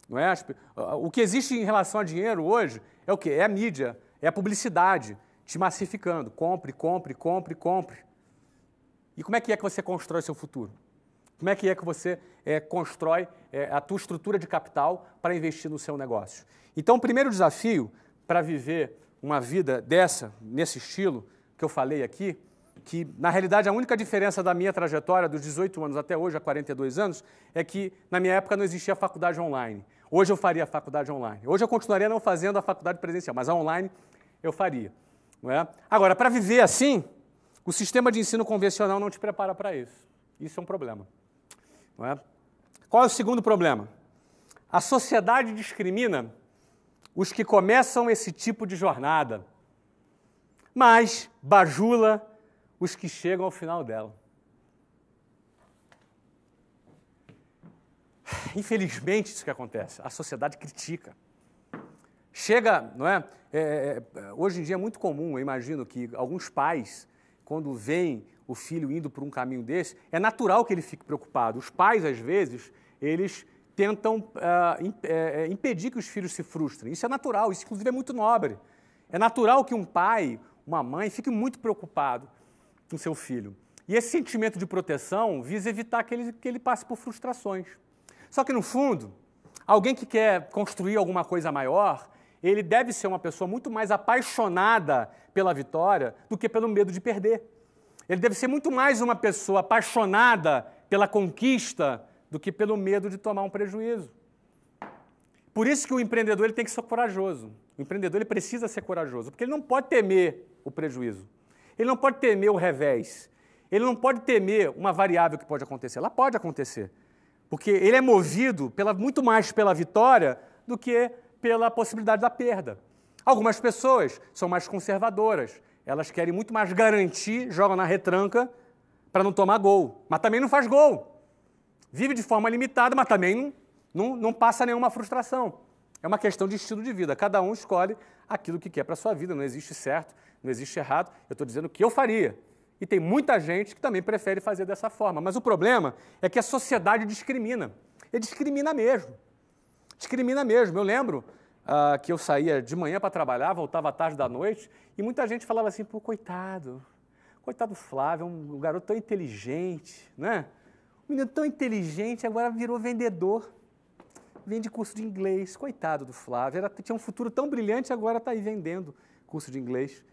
Não é? O que existe em relação a dinheiro hoje é o quê? É a mídia, é a publicidade te massificando. Compre, compre, compre, compre. E como é que você constrói seu futuro? Como é que você constrói a tua estrutura de capital para investir no seu negócio? Então, o primeiro desafio para viver uma vida nesse estilo que eu falei aqui, que, na realidade, a única diferença da minha trajetória dos 18 anos até hoje, a 42 anos, é que, na minha época, não existia faculdade online. Hoje eu faria a faculdade online. Hoje eu continuaria não fazendo a faculdade presencial, mas a online eu faria. Não é? Agora, para viver assim, o sistema de ensino convencional não te prepara para isso. Isso é um problema. Não é? Qual é o segundo problema? A sociedade discrimina os que começam esse tipo de jornada, mas bajula os que chegam ao final dela. Infelizmente, isso que acontece. A sociedade critica. Chega, não é? Hoje em dia é muito comum, eu imagino, que alguns pais, quando veem o filho indo por um caminho desse, é natural que ele fique preocupado. Os pais, às vezes, eles tentam impedir que os filhos se frustrem. Isso é natural, isso inclusive é muito nobre. É natural que um pai, uma mãe, fique muito preocupado com seu filho. E esse sentimento de proteção visa evitar que ele passe por frustrações. Só que, no fundo, alguém que quer construir alguma coisa maior, ele deve ser uma pessoa muito mais apaixonada pela vitória do que pelo medo de perder. Ele deve ser muito mais uma pessoa apaixonada pela conquista do que pelo medo de tomar um prejuízo. Por isso que o empreendedor ele tem que ser corajoso. O empreendedor ele precisa ser corajoso, porque ele não pode temer o prejuízo. Ele não pode temer o revés. Ele não pode temer uma variável que pode acontecer. Ela pode acontecer, porque ele é movido muito mais pela vitória do que pela possibilidade da perda. Algumas pessoas são mais conservadoras. Elas querem muito mais garantir, jogam na retranca para não tomar gol. Mas também não faz gol. Vive de forma limitada, mas também não passa nenhuma frustração. É uma questão de estilo de vida. Cada um escolhe aquilo que quer para a sua vida. Não existe certo, não existe errado. Eu estou dizendo o que eu faria. E tem muita gente que também prefere fazer dessa forma. Mas o problema é que a sociedade discrimina. Ele discrimina mesmo. Discrimina mesmo. Eu lembro que eu saía de manhã para trabalhar, voltava à tarde da noite, e muita gente falava assim, pô, coitado do Flávio, um garoto tão inteligente, né? Um menino tão inteligente, agora virou vendedor, vende curso de inglês, coitado do Flávio, tinha um futuro tão brilhante, agora está aí vendendo curso de inglês.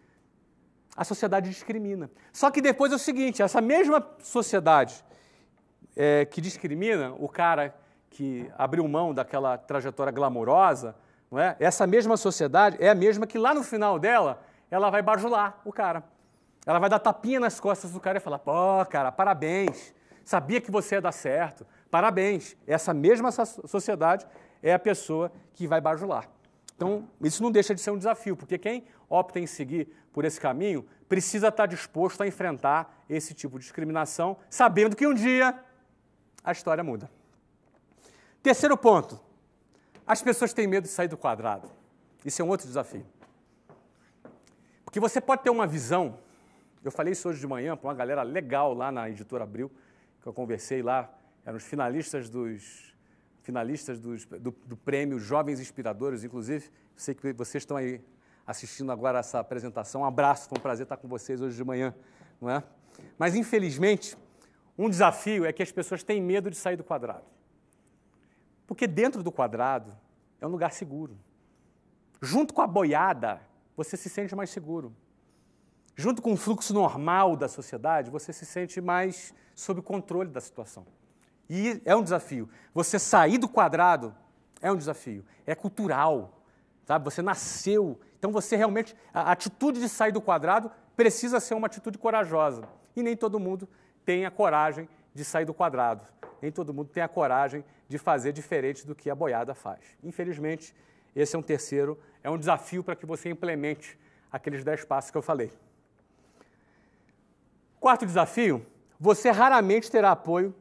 A sociedade discrimina. Só que depois é o seguinte, essa mesma sociedade que discrimina o cara que abriu mão daquela trajetória glamourosa, não é? Essa mesma sociedade é a mesma que lá no final dela, ela vai bajular o cara. Ela vai dar tapinha nas costas do cara e falar, pô, cara, parabéns, sabia que você ia dar certo, parabéns. Essa mesma sociedade é a pessoa que vai bajular. Então, isso não deixa de ser um desafio, porque quem opta em seguir por esse caminho precisa estar disposto a enfrentar esse tipo de discriminação, sabendo que um dia a história muda. Terceiro ponto. As pessoas têm medo de sair do quadrado. Isso é um outro desafio. Porque você pode ter uma visão, eu falei isso hoje de manhã para uma galera legal lá na Editora Abril, que eu conversei lá, eram os finalistas do prêmio Jovens Inspiradores, inclusive, sei que vocês estão aí assistindo agora essa apresentação, um abraço, foi um prazer estar com vocês hoje de manhã, não é? Mas, infelizmente, um desafio é que as pessoas têm medo de sair do quadrado. Porque dentro do quadrado é um lugar seguro. Junto com a boiada, você se sente mais seguro. Junto com o fluxo normal da sociedade, você se sente mais sob controle da situação. E é um desafio. Você sair do quadrado é um desafio. É cultural, sabe? Você nasceu. Então, você realmente... A atitude de sair do quadrado precisa ser uma atitude corajosa. E nem todo mundo tem a coragem de sair do quadrado. Nem todo mundo tem a coragem de fazer diferente do que a boiada faz. Infelizmente, esse é um desafio para que você implemente aqueles 10 passos que eu falei. Quarto desafio, você raramente terá apoio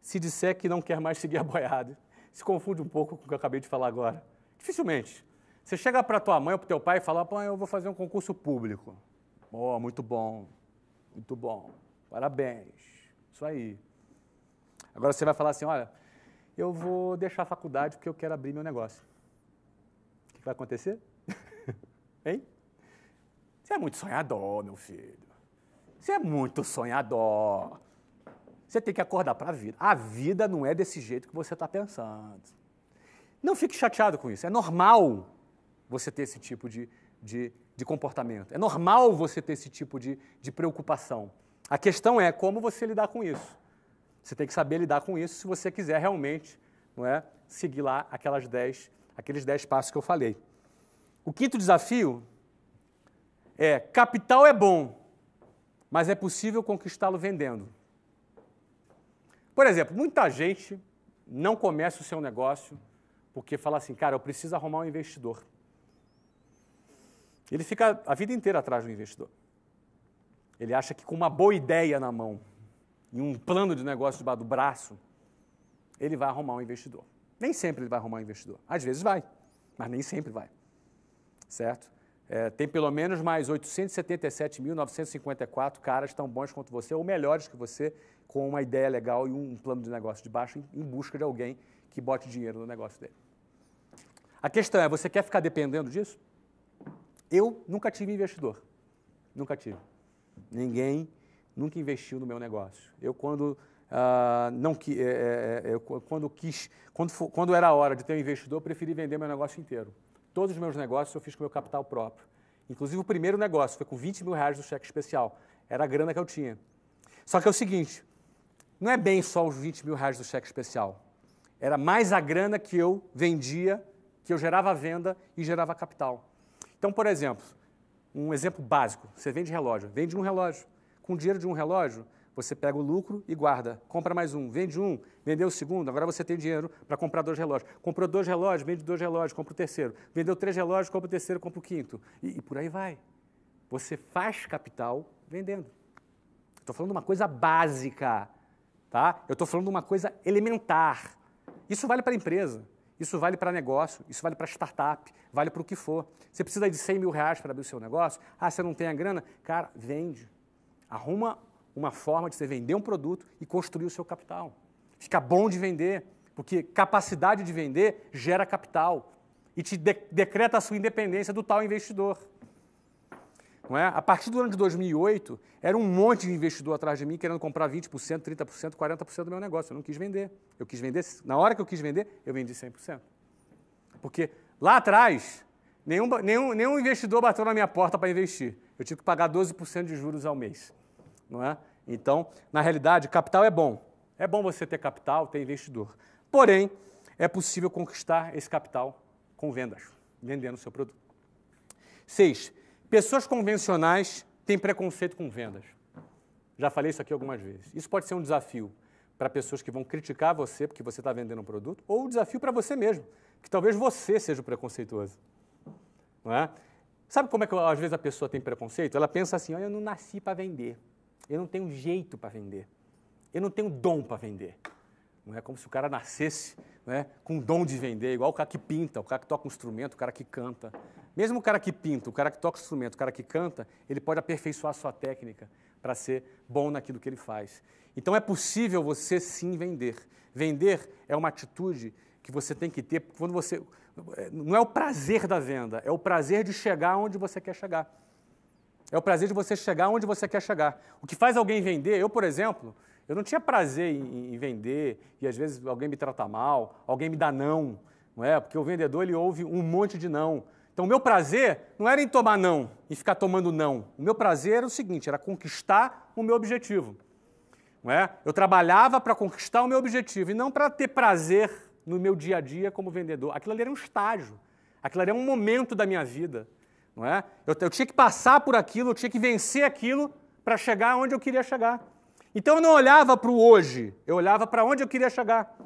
se disser que não quer mais seguir a boiada. Se confunde um pouco com o que eu acabei de falar agora. Dificilmente. Você chega para tua mãe ou para o teu pai e fala, pô, eu vou fazer um concurso público. Oh, muito bom, parabéns, isso aí. Agora você vai falar assim, olha, eu vou deixar a faculdade porque eu quero abrir meu negócio. O que vai acontecer? Hein? Você é muito sonhador, meu filho. Você é muito sonhador. Você tem que acordar para a vida. A vida não é desse jeito que você está pensando. Não fique chateado com isso. É normal você ter esse tipo de comportamento. É normal você ter esse tipo de preocupação. A questão é como você lidar com isso. Você tem que saber lidar com isso se você quiser realmente, não é, seguir lá aqueles 10 passos que eu falei. O quinto desafio capital é bom, mas é possível conquistá-lo vendendo. Por exemplo, muita gente não começa o seu negócio porque fala assim, cara, eu preciso arrumar um investidor. Ele fica a vida inteira atrás do investidor. Ele acha que com uma boa ideia na mão e um plano de negócio debaixo do braço, ele vai arrumar um investidor. Nem sempre ele vai arrumar um investidor. Às vezes vai, mas nem sempre vai. Certo? Tem pelo menos mais 877.954 caras tão bons quanto você, ou melhores que você, com uma ideia legal e um plano de negócio de baixo em busca de alguém que bote dinheiro no negócio dele. A questão é, você quer ficar dependendo disso? Eu nunca tive investidor. Nunca tive. Ninguém nunca investiu no meu negócio. Eu, quando era a hora de ter um investidor, eu preferi vender meu negócio inteiro. Todos os meus negócios eu fiz com meu capital próprio. Inclusive o primeiro negócio foi com R$20 mil do cheque especial. Era a grana que eu tinha. Só que é o seguinte, não é bem só os R$20 mil do cheque especial. Era mais a grana que eu vendia, que eu gerava venda e gerava capital. Então, por exemplo, um exemplo básico, você vende relógio, vende um relógio. Com o dinheiro de um relógio, você pega o lucro e guarda. Compra mais um, vende um, vendeu o segundo, agora você tem dinheiro para comprar 2 relógios. Comprou 2 relógios, vende 2 relógios, compra o terceiro. Vendeu 3 relógios, compra o terceiro, compra o quinto. E por aí vai. Você faz capital vendendo. Estou falando de uma coisa básica, tá? Eu estou falando de uma coisa elementar. Isso vale para a empresa, isso vale para negócio, isso vale para startup, vale para o que for. Você precisa de R$100 mil para abrir o seu negócio? Ah, você não tem a grana? Cara, vende. Arruma uma forma de você vender um produto e construir o seu capital. Fica bom de vender, porque capacidade de vender gera capital e te decreta a sua independência do tal investidor. Não é? A partir do ano de 2008, era um monte de investidor atrás de mim querendo comprar 20%, 30%, 40% do meu negócio. Eu não quis vender. Eu quis vender, na hora que eu quis vender, eu vendi 100%. Porque lá atrás, nenhum investidor bateu na minha porta para investir. Eu tive que pagar 12% de juros ao mês. Não é? Então, na realidade, capital é bom. É bom você ter capital, ter investidor. Porém, é possível conquistar esse capital com vendas, vendendo o seu produto. 6. Pessoas convencionais têm preconceito com vendas. Já falei isso aqui algumas vezes. Isso pode ser um desafio para pessoas que vão criticar você porque você está vendendo um produto, ou um desafio para você mesmo, que talvez você seja o preconceituoso. Não é? Sabe como é que às vezes a pessoa tem preconceito? Ela pensa assim, olha, eu não nasci para vender. Eu não tenho jeito para vender. Eu não tenho dom para vender. Não é como se o cara nascesse, né, com dom de vender, igual o cara que pinta, o cara que toca um instrumento, o cara que canta. Mesmo o cara que pinta, o cara que toca instrumento, o cara que canta, ele pode aperfeiçoar a sua técnica para ser bom naquilo que ele faz. Então é possível você sim vender. Vender é uma atitude que você tem que ter quando você... Não é o prazer da venda, é o prazer de chegar onde você quer chegar. É o prazer de você chegar onde você quer chegar. O que faz alguém vender, eu, por exemplo, eu não tinha prazer em vender e às vezes alguém me trata mal, alguém me dá não, não é? Porque o vendedor, ele ouve um monte de não. Então, o meu prazer não era em tomar não, em ficar tomando não. O meu prazer era o seguinte, era conquistar o meu objetivo. Não é? Eu trabalhava para conquistar o meu objetivo e não para ter prazer no meu dia a dia como vendedor. Aquilo ali era um estágio, aquilo ali era um momento da minha vida. Não é? Eu tinha que passar por aquilo, eu tinha que vencer aquilo para chegar onde eu queria chegar. Então eu não olhava para o hoje, eu olhava para onde eu queria chegar.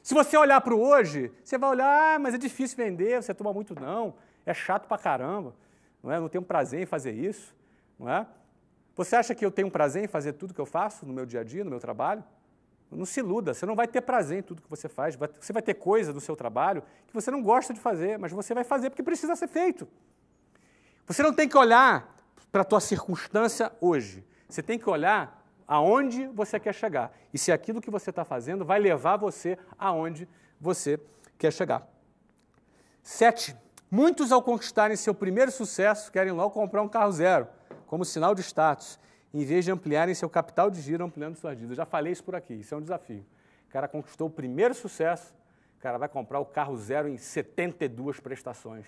Se você olhar para o hoje, você vai olhar, mas é difícil vender, você toma muito não, é chato pra caramba, não é? Eu não tenho prazer em fazer isso. Não é? Você acha que eu tenho prazer em fazer tudo que eu faço no meu dia a dia, no meu trabalho? Não se iluda, você não vai ter prazer em tudo que você faz, você vai ter coisa do seu trabalho que você não gosta de fazer, mas você vai fazer porque precisa ser feito. Você não tem que olhar para a tua circunstância hoje. Você tem que olhar aonde você quer chegar. E se aquilo que você está fazendo vai levar você aonde você quer chegar. 7. Muitos, ao conquistarem seu primeiro sucesso, querem logo comprar um carro zero, como sinal de status, em vez de ampliarem seu capital de giro, ampliando suas dívidas. Eu já falei isso por aqui, isso é um desafio. O cara conquistou o primeiro sucesso, o cara vai comprar o carro zero em 72 prestações.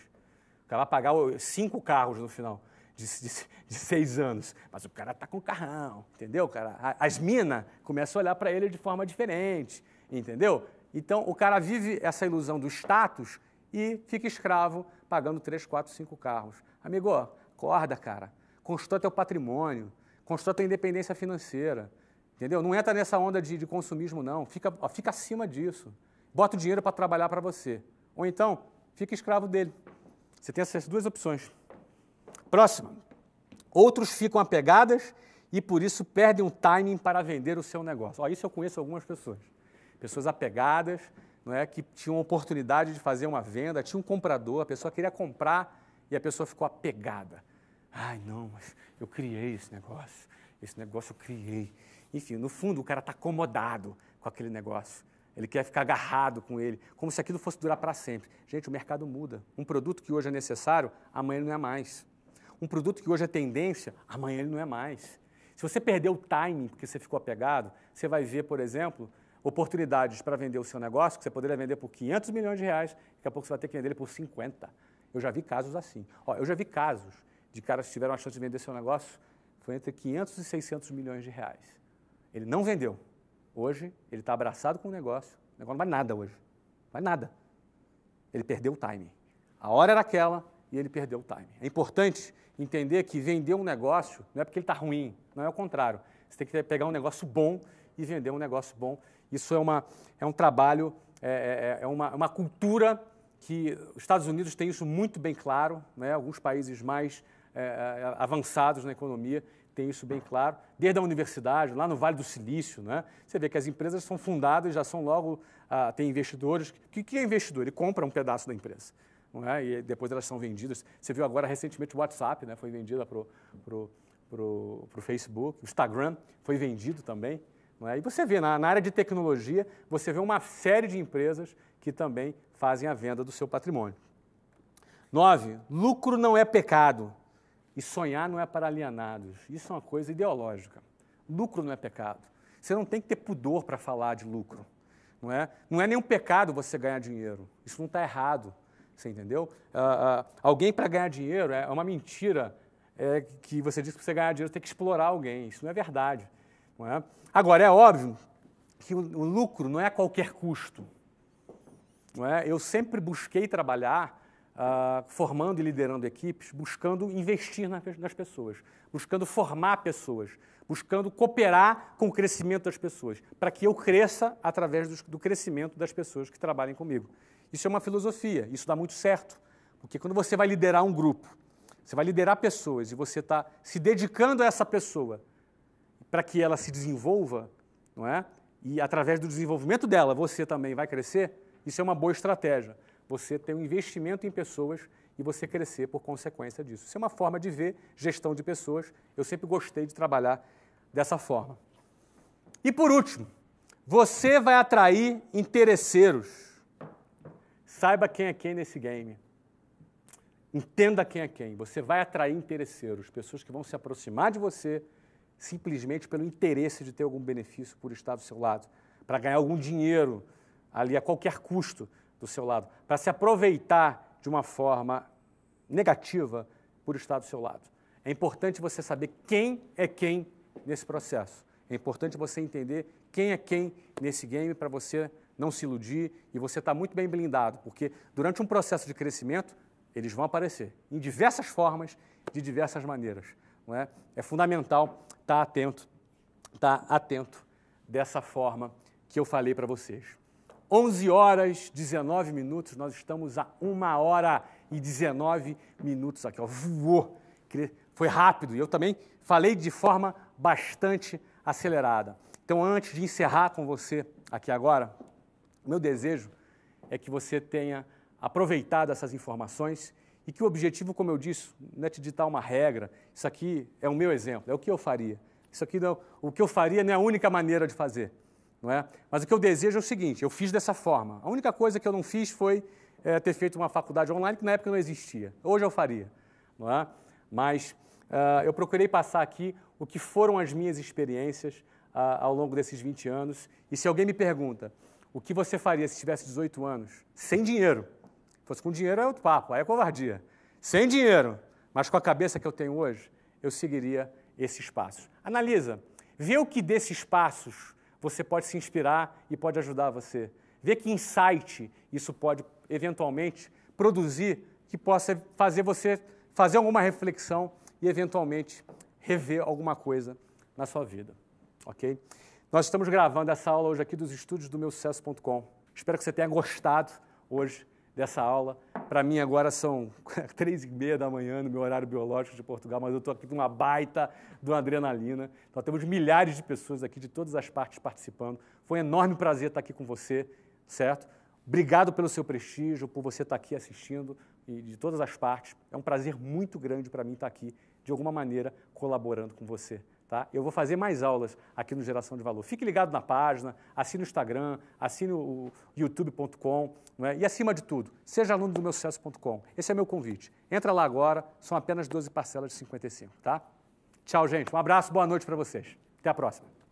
O cara vai pagar 5 carros no final de 6 anos. Mas o cara está com carrão, entendeu? Cara, as minas começam a olhar para ele de forma diferente, entendeu? Então, o cara vive essa ilusão do status e fica escravo pagando 3, 4, 5 carros. Amigo, acorda, cara. Constrói teu patrimônio, constrói tua independência financeira, entendeu? Não entra nessa onda de consumismo, não. Fica acima disso. Bota o dinheiro para trabalhar para você. Ou então, fica escravo dele. Você tem essas duas opções. Próxima. Outros ficam apegadas e, por isso, perdem o timing para vender o seu negócio. Ó, isso eu conheço algumas pessoas. Pessoas apegadas, não é, que tinham oportunidade de fazer uma venda, tinha um comprador, a pessoa queria comprar e a pessoa ficou apegada. Ai, não, mas eu criei esse negócio eu criei. Enfim, no fundo, o cara está acomodado com aquele negócio. Ele quer ficar agarrado com ele, como se aquilo fosse durar para sempre. Gente, o mercado muda. Um produto que hoje é necessário, amanhã ele não é mais. Um produto que hoje é tendência, amanhã ele não é mais. Se você perder o timing porque você ficou apegado, você vai ver, por exemplo, oportunidades para vender o seu negócio, que você poderia vender por 500 milhões de reais, daqui a pouco você vai ter que vender ele por 50. Eu já vi casos assim. Ó, eu já vi casos de caras que tiveram a chance de vender seu negócio, foi entre 500 e 600 milhões de reais. Ele não vendeu. Hoje, ele está abraçado com o negócio não vai nada hoje. Vai nada. Ele perdeu o timing. A hora era aquela e ele perdeu o timing. É importante entender que vender um negócio não é porque ele está ruim, não é o contrário. Você tem que pegar um negócio bom e vender um negócio bom. Isso é um trabalho, é uma cultura que os Estados Unidos têm isso muito bem claro, né? Alguns países mais avançados na economia têm isso bem claro, desde a universidade, lá no Vale do Silício, né? Você vê que as empresas são fundadas, já são logo, tem investidores. O que é investidor? Ele compra um pedaço da empresa, não é? E depois elas são vendidas. Você viu agora recentemente o WhatsApp, né? Foi vendida para o Facebook, o Instagram foi vendido também. Não é? E você vê, na área de tecnologia, você vê uma série de empresas que também fazem a venda do seu patrimônio. 9. Lucro não é pecado. E sonhar não é para alienados. Isso é uma coisa ideológica. Lucro não é pecado. Você não tem que ter pudor para falar de lucro. Não é nenhum pecado você ganhar dinheiro. Isso não está errado. Você entendeu? Alguém para ganhar dinheiro é uma mentira que você diz que para você ganhar dinheiro tem que explorar alguém. Isso não é verdade. Não é? Agora, é óbvio que o lucro não é a qualquer custo. Não é? Eu sempre busquei trabalhar formando e liderando equipes, buscando investir nas pessoas, buscando formar pessoas, buscando cooperar com o crescimento das pessoas, para que eu cresça através do crescimento das pessoas que trabalhem comigo. Isso é uma filosofia, isso dá muito certo, porque quando você vai liderar um grupo, você vai liderar pessoas e você está se dedicando a essa pessoa para que ela se desenvolva, não é? E através do desenvolvimento dela você também vai crescer, isso é uma boa estratégia. Você ter um investimento em pessoas e você crescer por consequência disso. Isso é uma forma de ver gestão de pessoas. Eu sempre gostei de trabalhar dessa forma. E por último, você vai atrair interesseiros. Saiba quem é quem nesse game. Entenda quem é quem. Você vai atrair interesseiros, pessoas que vão se aproximar de você simplesmente pelo interesse de ter algum benefício por estar do seu lado, para ganhar algum dinheiro ali a qualquer custo do seu lado, para se aproveitar de uma forma negativa por estar do seu lado. É importante você saber quem é quem nesse processo. É importante você entender quem é quem nesse game para você não se iludir e você está muito bem blindado, porque durante um processo de crescimento, eles vão aparecer em diversas formas, de diversas maneiras. Não é? É fundamental estar atento dessa forma que eu falei para vocês. 11 horas, 19 minutos, nós estamos a 1 hora e 19 minutos aqui, ó, voou, foi rápido, e eu também falei de forma bastante acelerada. Então, antes de encerrar com você aqui agora, o meu desejo é que você tenha aproveitado essas informações e que o objetivo, como eu disse, não é te ditar uma regra, isso aqui é o meu exemplo, é o que eu faria. Isso aqui não, o que eu faria não é a única maneira de fazer. Não é? Mas o que eu desejo é o seguinte, eu fiz dessa forma. A única coisa que eu não fiz foi ter feito uma faculdade online, que na época não existia. Hoje eu faria. Não é? Mas eu procurei passar aqui o que foram as minhas experiências ao longo desses 20 anos. E se alguém me pergunta o que você faria se tivesse 18 anos, sem dinheiro, se fosse com dinheiro é outro papo, aí é covardia. Sem dinheiro, mas com a cabeça que eu tenho hoje, eu seguiria esses passos. Analisa, vê o que desses passos você pode se inspirar e pode ajudar você. Vê que insight isso pode, eventualmente, produzir que possa fazer você fazer alguma reflexão e, eventualmente, rever alguma coisa na sua vida, ok? Nós estamos gravando essa aula hoje aqui dos estúdios do meusucesso.com. Espero que você tenha gostado hoje dessa aula. Para mim agora são 3h30 da manhã no meu horário biológico de Portugal, mas eu estou aqui com uma baita de uma adrenalina. Então temos milhares de pessoas aqui de todas as partes participando. Foi um enorme prazer estar aqui com você, certo? Obrigado pelo seu prestígio, por você estar aqui assistindo e de todas as partes. É um prazer muito grande para mim estar aqui, de alguma maneira, colaborando com você. Tá? Eu vou fazer mais aulas aqui no Geração de Valor. Fique ligado na página, assine o Instagram, assine o youtube.com, né? E, acima de tudo, seja aluno do meusucesso.com. Esse é meu convite. Entra lá agora, são apenas 12 parcelas de 55, tá? Tchau, gente. Um abraço, boa noite para vocês. Até a próxima.